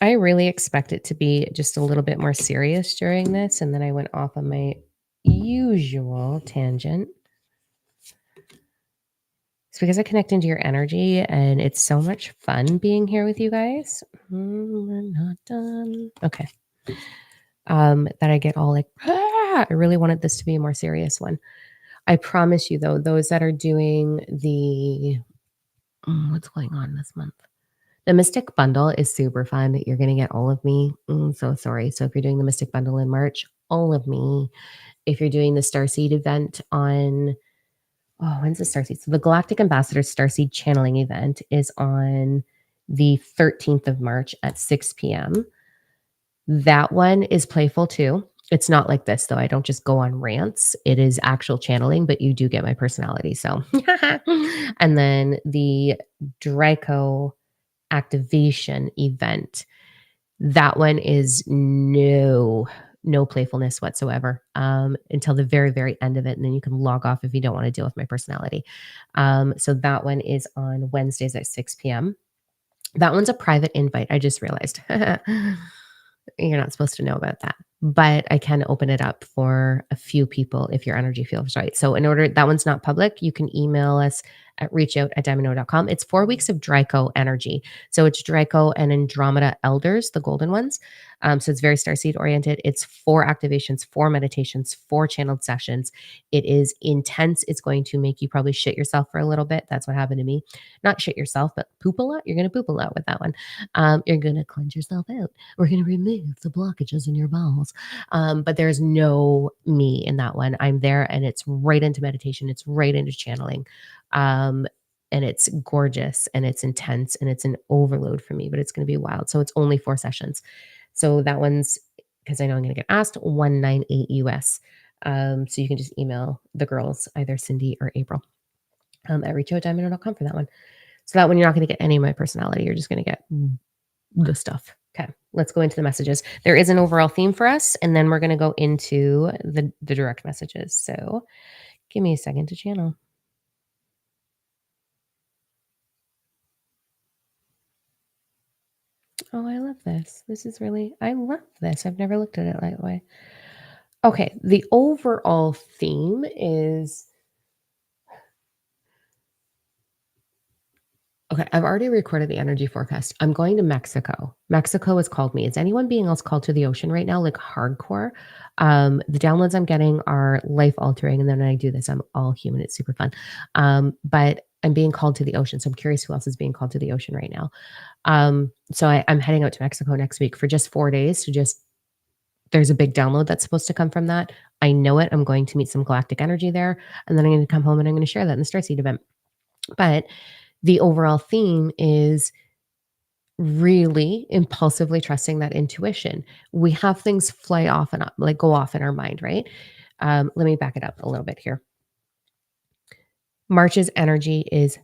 I really expect it to be just a little bit more serious during this, and then I went off on my usual tangent. It's because I connect into your energy, and it's so much fun being here with you guys. We're not done. Okay. That I get all like, I really wanted this to be a more serious one. I promise you, though, those that are doing the what's going on this month? The Mystic Bundle is super fun. You're going to get all of me. So sorry. So if you're doing the Mystic Bundle in March, all of me. If you're doing the Starseed event on, when's the Starseed? So the Galactic Ambassador Starseed Channeling event is on the 13th of March at 6 p.m. That one is playful too. It's not like this, though. I don't just go on rants. It is actual channeling, but you do get my personality. So, and then the Draco activation event. That one is no no playfulness whatsoever, until the very, very end of it, and then you can log off if you don't wanna deal with my personality. So that one is on Wednesdays at 6 p.m. That one's a private invite, I just realized. You're not supposed to know about that, but I can open it up for a few people if your energy feels right. So in order that one's not public, you can email us at reachout@diamondoe.com. It's 4 weeks of Draco energy. So it's Draco and Andromeda elders, the golden ones. So it's very starseed oriented. It's 4 activations, 4 meditations, 4 channeled sessions. It is intense. It's going to make you probably shit yourself for a little bit. That's what happened to me. Not shit yourself, but poop a lot. You're going to poop a lot with that one. You're going to cleanse yourself out. We're going to remove the blockages in your bowels. But there's no me in that one. I'm there and it's right into meditation. It's right into channeling. Um, and it's gorgeous and it's intense and it's an overload for me, but it's going to be wild. So it's only 4 sessions. So that one's because I know I'm going to get asked 198 US. So you can just email the girls, either Cindy or April, at reachoutdiamond.com for that one. So that one, you're not going to get any of my personality. You're just going to get the stuff. Okay, let's go into the messages. There is an overall theme for us, and then we're going to go into the direct messages. So give me a second to channel. Oh, I love this. This is really, I love this. I've never looked at it that way. Okay, the overall theme is okay. I've already recorded the energy forecast. I'm going to Mexico. Mexico has called me. Is anyone being else called to the ocean right now, like hardcore? The downloads I'm getting are life altering. And then when I do this, I'm all human. It's super fun. But I'm being called to the ocean. So I'm curious who else is being called to the ocean right now. I'm heading out to Mexico next week for just 4 days to just there's a big download that's supposed to come from that. I know it. I'm going to meet some galactic energy there. And then I'm going to come home and I'm going to share that in the Starseed event. But the overall theme is really impulsively trusting that intuition. We have things fly off and like go off in our mind, right? Let me back it up a little bit here. March's energy is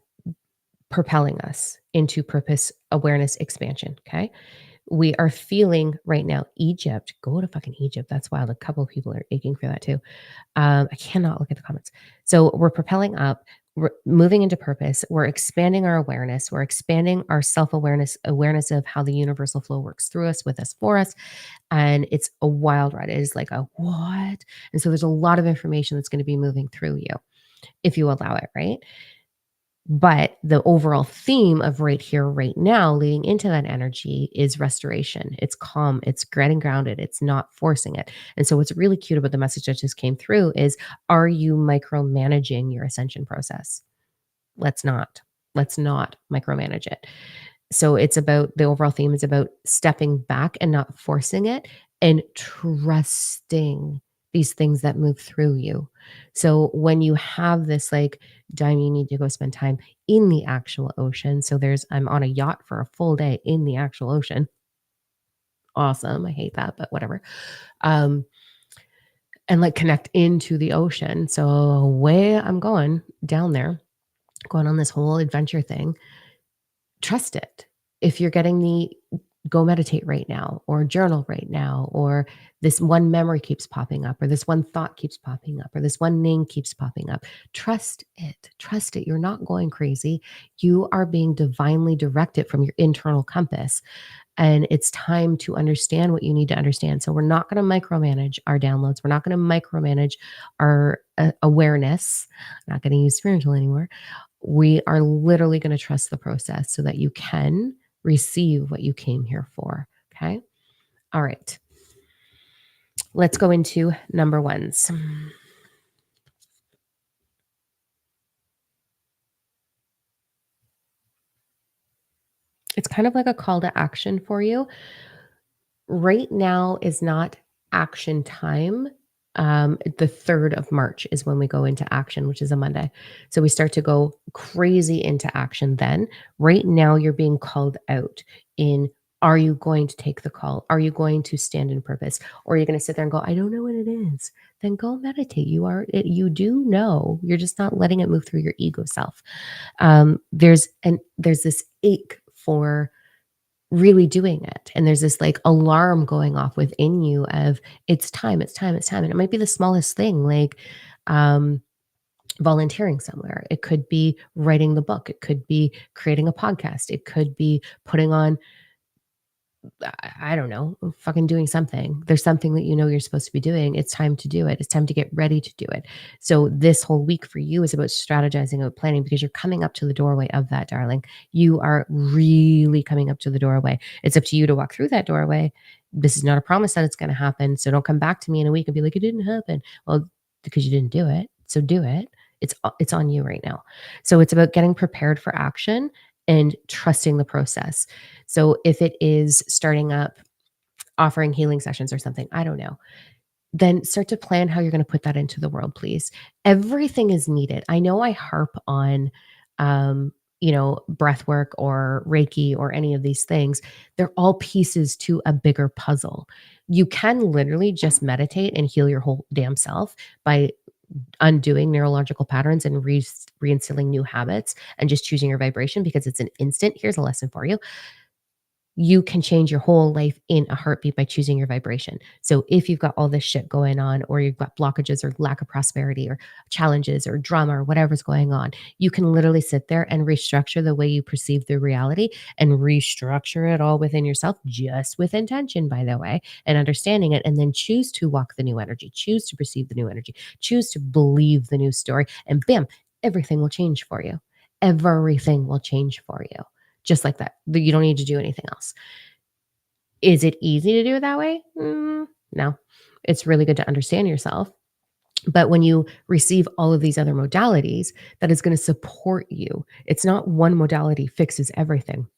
propelling us into purpose, awareness, expansion. Okay. We are feeling right now, Egypt, go to fucking Egypt. That's wild. A couple of people are aching for that too. I cannot look at the comments. So we're propelling up, we're moving into purpose. We're expanding our awareness. We're expanding our self-awareness, awareness of how the universal flow works through us, with us, for us. And it's a wild ride. It is like a what? And so there's a lot of information that's going to be moving through you if you allow it, right? But the overall theme of right here, right now, leading into that energy is restoration. It's calm, it's getting grounded, it's not forcing it. And so, what's really cute about the message that just came through is are you micromanaging your ascension process? Let's not. Let's not micromanage it. So it's about the overall theme is about stepping back and not forcing it and trusting these things that move through you. So when you have this like time you need to go spend time in the actual ocean. So I'm on a yacht for a full day in the actual ocean. Awesome. I hate that, but whatever. Um and like connect into the ocean. So away I'm going down there, going on this whole adventure thing. Trust it. If you're getting the go meditate right now or journal right now, or this one memory keeps popping up, or this one thought keeps popping up, or this one name keeps popping up, trust it. Trust it. You're not going crazy. You are being divinely directed from your internal compass. And it's time to understand what you need to understand. So we're not going to micromanage our downloads. We're not going to micromanage our awareness. I'm not going to use spiritual anymore. We are literally going to trust the process so that you can receive what you came here for. Okay. All right. Let's go into number ones. It's kind of like a call to action for you. Right now is not action time. The 3rd of March is when we go into action, which is a Monday. So we start to go crazy into action then. Right now, you're being called out in are you going to take the call? Are you going to stand in purpose? Or are you going to sit there and go, I don't know what it is? Then go meditate. You do know. You're just not letting it move through your ego self. There's this ache for really doing it. And there's this like alarm going off within you of it's time, it's time, it's time. And it might be the smallest thing, like um, volunteering somewhere. It could be writing the book. It could be creating a podcast. It could be putting on I don't know, fucking doing something. There's something that you know you're supposed to be doing. It's time to do it. It's time to get ready to do it. So this whole week for you is about strategizing and planning because you're coming up to the doorway of that, darling. You are really coming up to the doorway. It's up to you to walk through that doorway. This is not a promise that it's going to happen. So don't come back to me in a week and be like, it didn't happen. Well, because you didn't do it. So do it. It's on you right now. So it's about getting prepared for action and trusting the process. So if it is starting up offering healing sessions or something, I don't know, then start to plan how you're going to put that into the world, please. Everything is needed. I know I harp on, breath work or Reiki or any of these things. They're all pieces to a bigger puzzle. You can literally just meditate and heal your whole damn self by undoing neurological patterns and reinstilling new habits and just choosing your vibration because it's an instant. Here's a lesson for you. You can change your whole life in a heartbeat by choosing your vibration. So if you've got all this shit going on, or you've got blockages or lack of prosperity or challenges or drama or whatever's going on, you can literally sit there and restructure the way you perceive the reality and restructure it all within yourself, just with intention, by the way, and understanding it. And then choose to walk the new energy, choose to perceive the new energy, choose to believe the new story. And bam, everything will change for you. Everything will change for you just like that. You don't need to do anything else. Is it easy to do it that way? No. It's really good to understand yourself. But when you receive all of these other modalities, that is going to support you. It's not one modality fixes everything.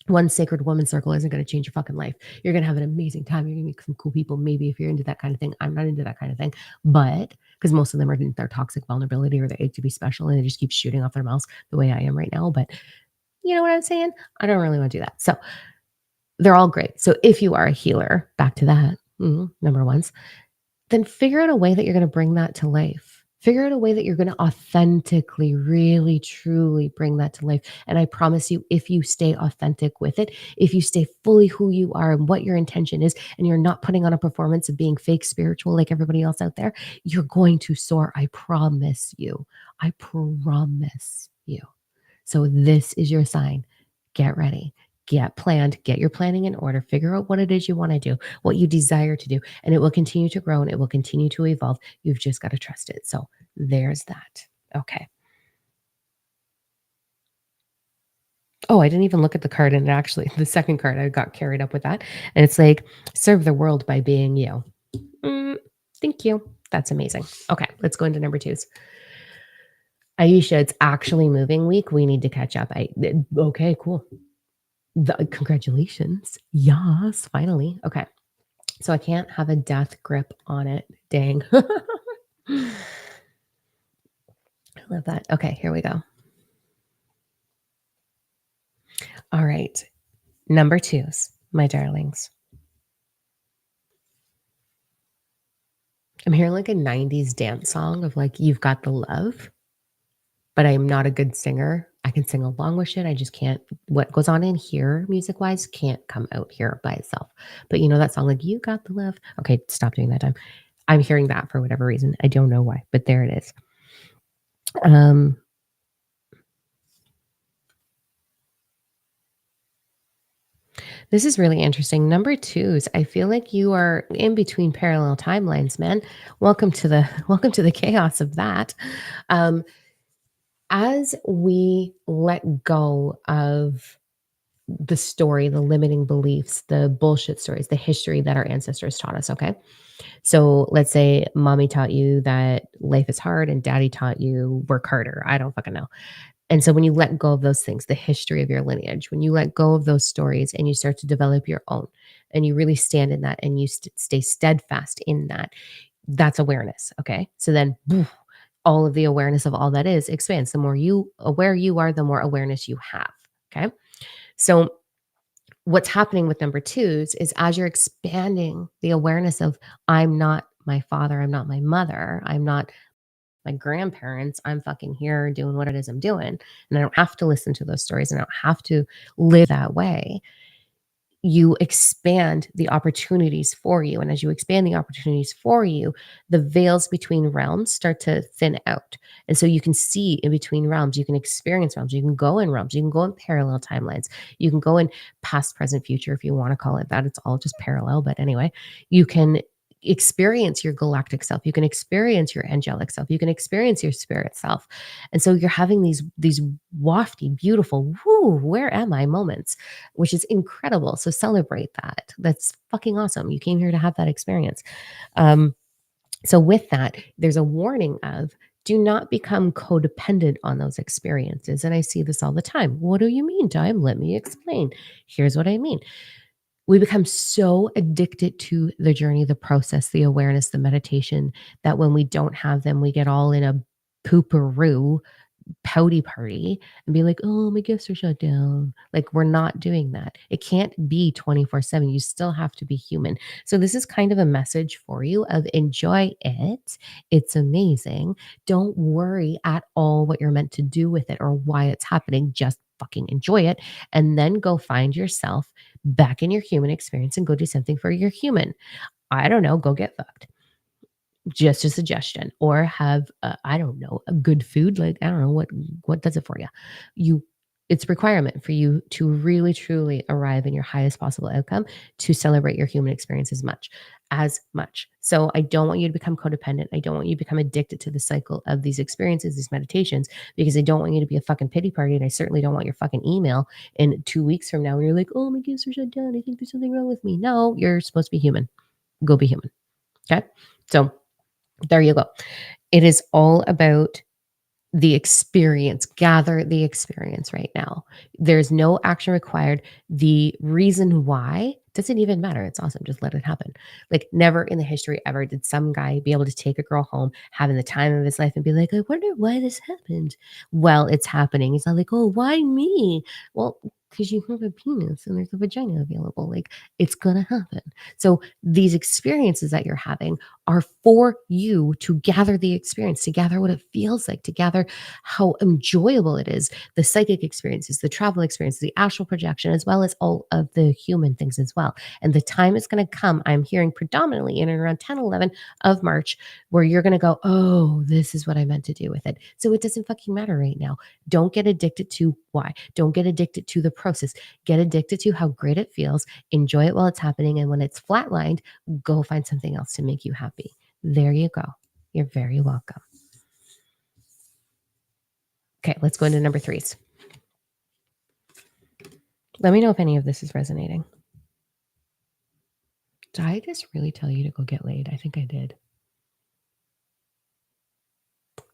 One sacred woman circle isn't going to change your fucking life. You're going to have an amazing time. You're going to meet some cool people. Maybe if you're into that kind of thing. I'm not into that kind of thing, but because most of them are in their toxic vulnerability or they ache to be special and they just keep shooting off their mouths the way I am right now. But you know what I'm saying? I don't really want to do that. So they're all great. So if you are a healer, back to that, number ones, then figure out a way that you're going to bring that to life. Figure out a way that you're going to authentically, really, truly bring that to life. And I promise you, if you stay authentic with it, if you stay fully who you are and what your intention is, and you're not putting on a performance of being fake spiritual like everybody else out there, you're going to soar. I promise you. I promise you. So this is your sign. Get ready, get planned, get your planning in order, figure out what it is you want to do, what you desire to do, and it will continue to grow and it will continue to evolve. You've just got to trust it. So there's that. Okay. Oh, I didn't even look at the card. And actually, the second card, I got carried up with that. And it's like, serve the world by being you. Mm, thank you. That's amazing. Okay, let's go into number twos. Aisha, it's actually moving week. We need to catch up. Okay, cool. Congratulations. Yes, finally. Okay. So I can't have a death grip on it. Dang. I love that. Okay, here we go. All right. Number twos, my darlings. I'm hearing like a 90s dance song of like, you've got the love, but I am not a good singer. I can sing along with shit. I just can't, what goes on in here music wise can't come out here by itself. But you know that song, like, you got the love. Okay, stop doing that time. I'm hearing that for whatever reason. I don't know why, but there it is. Um, This is really interesting. Number twos, I feel like you are in between parallel timelines, man. Welcome to the welcome to the chaos of that. Um, as we let go of the story, the limiting beliefs, the bullshit stories, the history that our ancestors taught us, okay? So let's say mommy taught you that life is hard and daddy taught you work harder. I don't fucking know. And so when you let go of those things, the history of your lineage, when you let go of those stories and you start to develop your own and you really stand in that and you stay steadfast in that, that's awareness. Okay. So then poof, all of the awareness of all that is expands. The more you aware you are, the more awareness you have. Okay. So what's happening with number twos is as you're expanding the awareness of I'm not my father, I'm not my mother, I'm not my grandparents, I'm fucking here doing what it is I'm doing. And I don't have to listen to those stories and I don't have to live that way. you expand the opportunities for you. And as you expand the opportunities for you, the veils between realms start to thin out. And so you can see in between realms, you can experience realms, you can go in realms, you can go in parallel timelines, you can go in past, present, future, if you want to call it that. It's all just parallel. But anyway, you can experience your galactic self, you can experience your angelic self, you can experience your spirit self. And so you're having these wafty, beautiful, whoo, where am I moments, which is incredible. So celebrate that. That's fucking awesome. You came here to have that experience. Um, so with that, there's a warning of do not become codependent on those experiences. And I see this all the time. What do you mean, Time? Let me explain. Here's what I mean. We become so addicted to the journey, the process, the awareness, the meditation that when we don't have them, we get all in a pooperoo pouty party and be like, "Oh, my gifts are shut down." Like, we're not doing that. It can't be 24/7. You still have to be human. So this is kind of a message for you of enjoy it. It's amazing. Don't worry at all what you're meant to do with it or why it's happening. Just fucking enjoy it and then go find yourself back in your human experience and go do something for your human. I don't know, go get fucked, just a suggestion, or have I don't know, a good food, like I don't know what does it for you. You it's a requirement for you to really truly arrive in your highest possible outcome to celebrate your human experience as much. So I don't want you to become codependent. I don't want you to become addicted to the cycle of these experiences, these meditations, because I don't want you to be a fucking pity party. And I certainly don't want your fucking email in 2 weeks from now and you're like, oh, my gifts are shut down. I think there's something wrong with me. No, you're supposed to be human. Go be human. Okay. So there you go. It is all about the experience. Gather the experience right now. There's no action required. The reason why doesn't even matter. It's awesome. Just let it happen. Like, never in the history ever did some guy be able to take a girl home, having the time of his life, and be like, I wonder why this happened. Well, it's happening. It's not like, oh, why me? Well, because you have a penis and there's a vagina available. Like, it's going to happen. So, these experiences that you're having are for you to gather the experience, to gather what it feels like, to gather how enjoyable it is, the psychic experiences, the travel experiences, the astral projection, as well as all of the human things as well. And the time is going to come, I'm hearing predominantly in and around 10, 11 of March, where you're going to go, oh, this is what I meant to do with it. So it doesn't fucking matter right now. Don't get addicted to why. Don't get addicted to the process. Get addicted to how great it feels. Enjoy it while it's happening. And when it's flatlined, go find something else to make you happy. There you go. You're very welcome. Okay, let's go into number threes. Let me know if any of this is resonating. Did I just really tell you to go get laid? I think I did.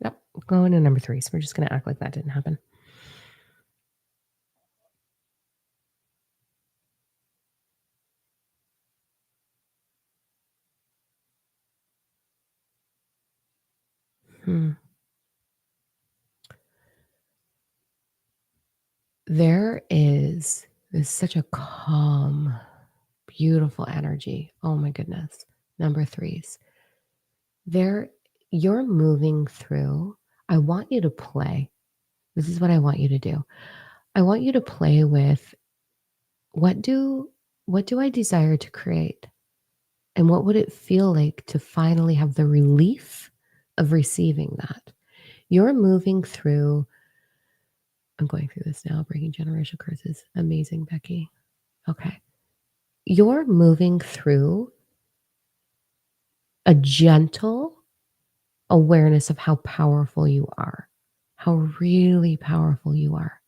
Yep, go into number threes. We're just going to act like that didn't happen. Hmm. There's such a calm, beautiful energy. Oh my goodness. Number threes. There, you're moving through. I want you to play. This is what I want you to do. I want you to play with what do what do I desire to create? And what would it feel like to finally have the relief of receiving that? You're moving through, I'm going through this now, breaking generational curses. Amazing, Becky. Okay. You're moving through a gentle awareness of how powerful you are, how really powerful you are.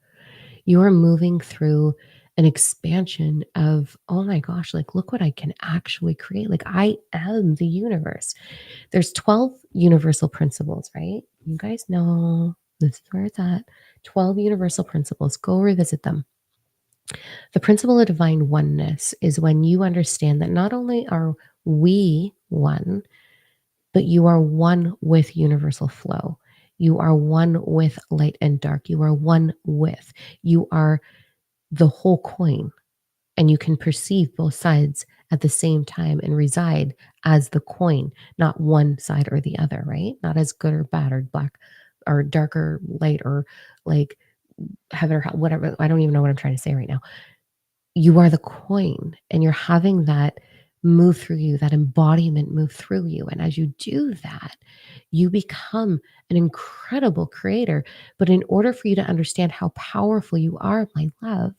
You are moving through an expansion of, oh my gosh, like, look what I can actually create. Like, I am the universe. There's 12 universal principles, right? You guys know this is where it's at. 12 universal principles. Go revisit them. The principle of divine oneness is when you understand that not only are we one, but you are one with universal flow. You are one with light and dark. You are one with. You are the whole coin, and you can perceive both sides at the same time and reside as the coin, not one side or the other, right? Not as good or bad or black or dark or light or like heaven or hell, whatever. I don't even know what I'm trying to say right now. You are the coin, and you're having that move through you, that embodiment move through you. And as you do that, you become an incredible creator. But in order for you to understand how powerful you are, my love,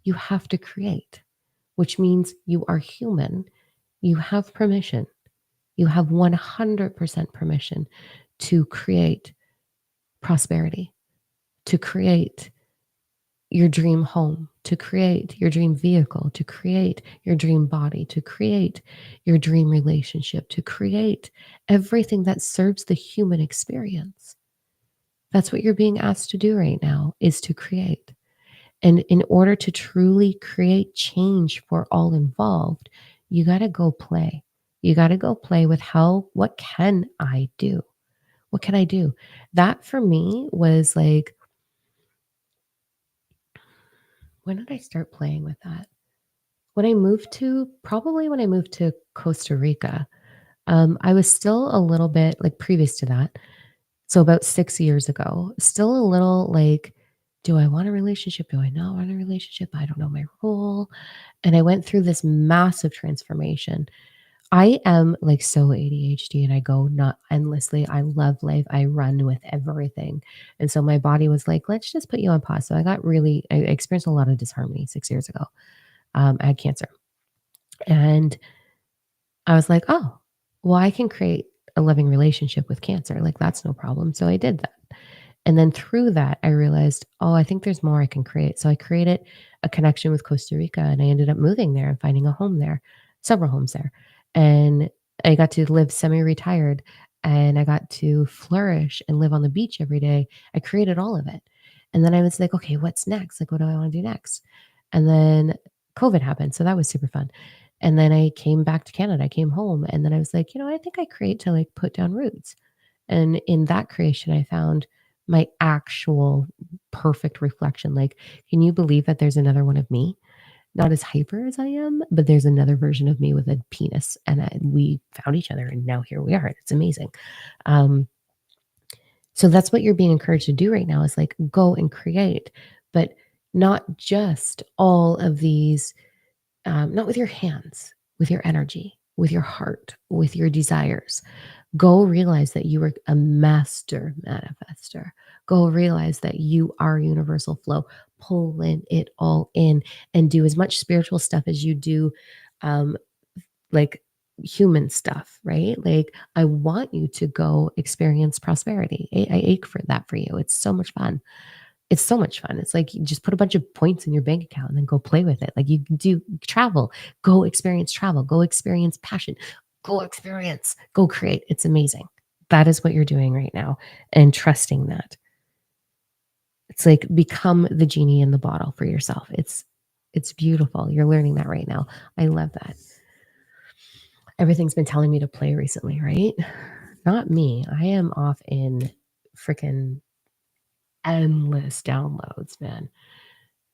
you have to create, which means you are human. You have permission. You have 100% permission to create prosperity, to create your dream home, to create your dream vehicle, to create your dream body, to create your dream relationship, to create everything that serves the human experience. That's what you're being asked to do right now is to create. And in order to truly create change for all involved, you got to go play. You got to go play with what can I do? What can I do? That for me was like, when did I start playing with that? Probably when I moved to Costa Rica, I was still a little bit like previous to that. So about 6 years ago, still a little like, do I want a relationship? Do I not want a relationship? I don't know my role. And I went through this massive transformation. I am like so ADHD and I go not endlessly. I love life. I run with everything. And so my body was like, let's just put you on pause. So I experienced a lot of disharmony 6 years ago. I had cancer. And I was like, "Oh, well, I can create a loving relationship with cancer, like, that's no problem." So I did that. And then through that, I realized, "Oh, I think there's more I can create." So I created a connection with Costa Rica, and I ended up moving there and finding a home there, several homes there. And I got to live semi-retired, and I got to flourish and live on the beach every day. I created all of it. And then I was like, "Okay, what's next? Like, what do I wanna do next?" And then COVID happened, so that was super fun. And then I came back to Canada, I came home, and then I was like, I think I create to, like, put down roots." And in that creation, I found my actual perfect reflection, like, can you believe that there's another one of me? Not as hyper as I am, but there's another version of me with a penis, and we found each other, and now here we are, it's amazing. Um, so that's what you're being encouraged to do right now is, like, go and create, but not just all of these not with your hands, with your energy, with your heart, with your desires. Go realize that you are a master manifester. Go realize that you are universal flow. Pull in it all in and do as much spiritual stuff as you do, um, like human stuff, right? Like, I want you to go experience prosperity. I ache for that for you. It's so much fun. It's so much fun. It's like you just put a bunch of points in your bank account and then go play with it. Like you can do travel, go experience passion, go experience, go create. It's amazing. That is what you're doing right now and trusting that. It's like become the genie in the bottle for yourself. It's beautiful. You're learning that right now. I love that. Everything's been telling me to play recently, right? Not me. I am off in freaking endless downloads, man.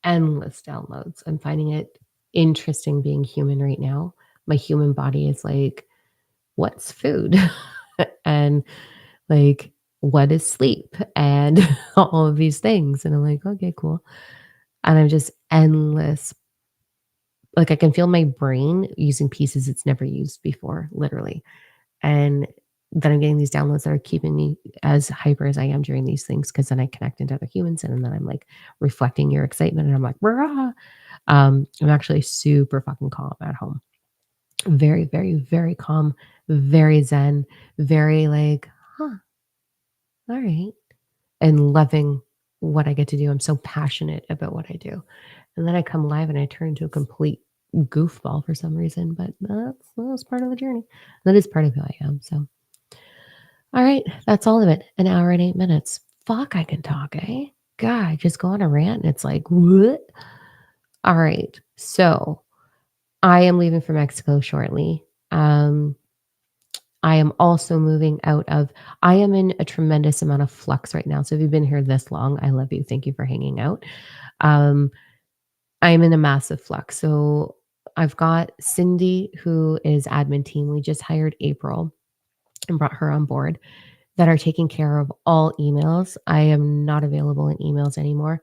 Endless downloads. I'm finding it interesting being human right now. My human body is like, what's food? And like, what is sleep? And all of these things. And I'm like, okay, cool. And I'm just endless. Like, I can feel my brain using pieces it's never used before, literally. And then I'm getting these downloads that are keeping me as hyper as I am during these things because then I connect into other humans and then I'm like reflecting your excitement and I'm like, rah. I'm actually super fucking calm at home. Very, very, very calm, very zen, very like, huh, all right. And loving what I get to do. I'm so passionate about what I do. And then I come live and I turn into a complete goofball for some reason, but that's part of the journey. That is part of who I am. So, all right, that's all of it. An hour and 8 minutes. Fuck, I can talk, eh? God, I just go on a rant and it's like, what? All right. So, I am leaving for Mexico shortly. Um, I am also moving out of I am in a tremendous amount of flux right now. So if you've been here this long, I love you. Thank you for hanging out. Um, I am in a massive flux. So I've got Cindy, who is admin team. We just hired April and brought her on board that are taking care of all emails. I am not available in emails anymore.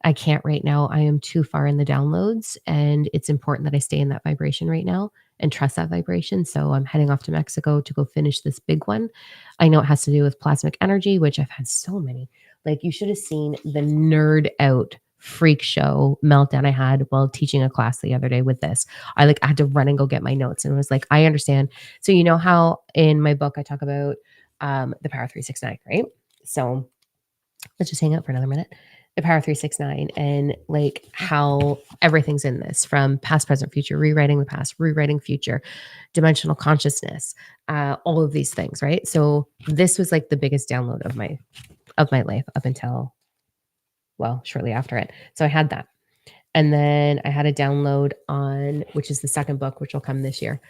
I can't right now. I am too far in the downloads, and it's important that I stay in that vibration right now and trust that vibration. So I'm heading off to Mexico to go finish this big one. I know it has to do with plasmic energy, which I've had so many. Like, you should have seen the nerd out freak show meltdown I had while teaching a class the other day with this. I had to run and go get my notes, and it was like, I understand. So you know how in my book I talk about the Power 369, right? So let's just hang out for another minute. The Power 369 and like how everything's in this, from past, present, future, rewriting the past, rewriting future, dimensional consciousness, all of these things, right? So this was like the biggest download of my life up until, well, shortly after it. So I had that. And then I had a download on, which is the second book, which will come this year,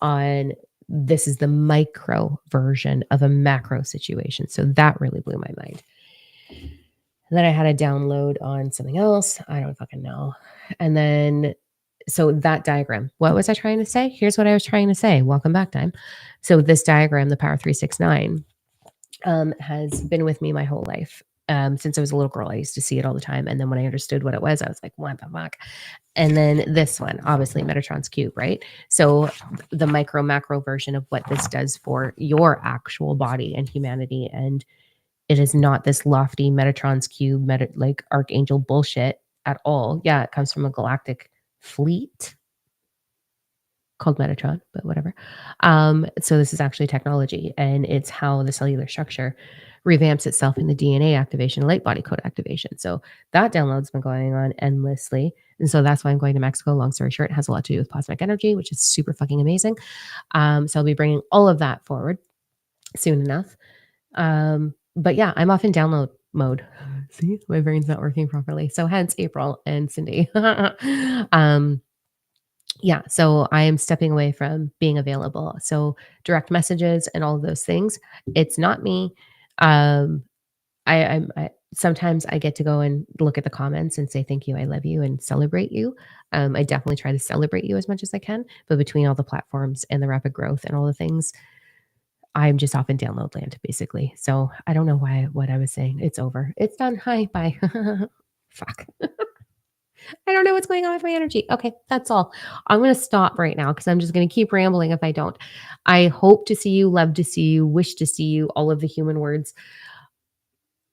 on this is the micro version of a macro situation. So that really blew my mind. And then I had a download on something else. I don't fucking know. And then, so that diagram, what was I trying to say? Here's what I was trying to say. Welcome back, time. So this diagram, the Power 369, has been with me my whole life. Since I was a little girl, I used to see it all the time. And then when I understood what it was, I was like, what the fuck? And then this one, obviously Metatron's cube, right? So the micro macro version of what this does for your actual body and humanity. And it is not this lofty Metatron's cube, like archangel bullshit at all. Yeah, it comes from a galactic fleet called Metatron, but whatever. So this is actually technology, and it's how the cellular structure revamps itself in the DNA activation, light body code activation. So that download's been going on endlessly. And so that's why I'm going to Mexico. Long story short, it has a lot to do with plasmic energy, which is super fucking amazing. So I'll be bringing all of that forward soon enough. But yeah, I'm off in download mode. See, my brain's not working properly. So hence April and Cindy. Yeah, so I am stepping away from being available. So direct messages and all of those things, it's not me. Um, I sometimes I get to go and look at the comments and say thank you, I love you, and celebrate you. I definitely try to celebrate you as much as I can, but between all the platforms and the rapid growth and all the things, I'm just off in download land, basically. So I don't know what I was saying. It's over. It's done. Hi, bye. Fuck. I don't know what's going on with my energy. Okay, that's all. I'm going to stop right now because I'm just going to keep rambling if I don't. I hope to see you, love to see you, wish to see you, all of the human words.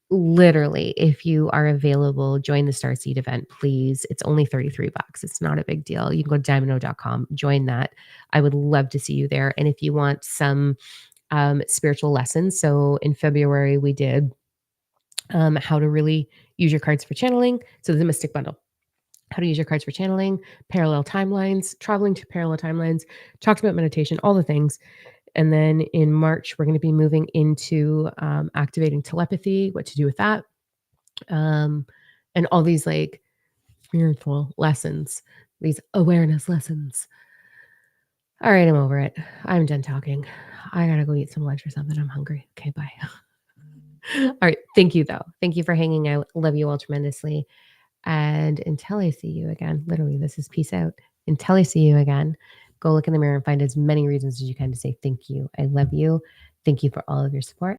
Literally, if you are available, join the Starseed event, please. It's only $33. It's not a big deal. You can go to diamondo.com, join that. I would love to see you there. And if you want some spiritual lessons, so in February, we did how to really use your cards for channeling. So the Mystic Bundle, how to use your cards for channeling, parallel timelines, traveling to parallel timelines, talked about meditation, all the things. And then in March, we're going to be moving into activating telepathy, what to do with that, and all these like spiritual lessons, these awareness lessons. All right, I'm over it. I'm done talking. I gotta go eat some lunch or something. I'm hungry. Okay, bye. All right. Thank you, though. Thank you for hanging out. Love you all tremendously. And until I see you again, literally, this is peace out. Until I see you again, go look in the mirror and find as many reasons as you can to say thank you. I love you. Thank you for all of your support.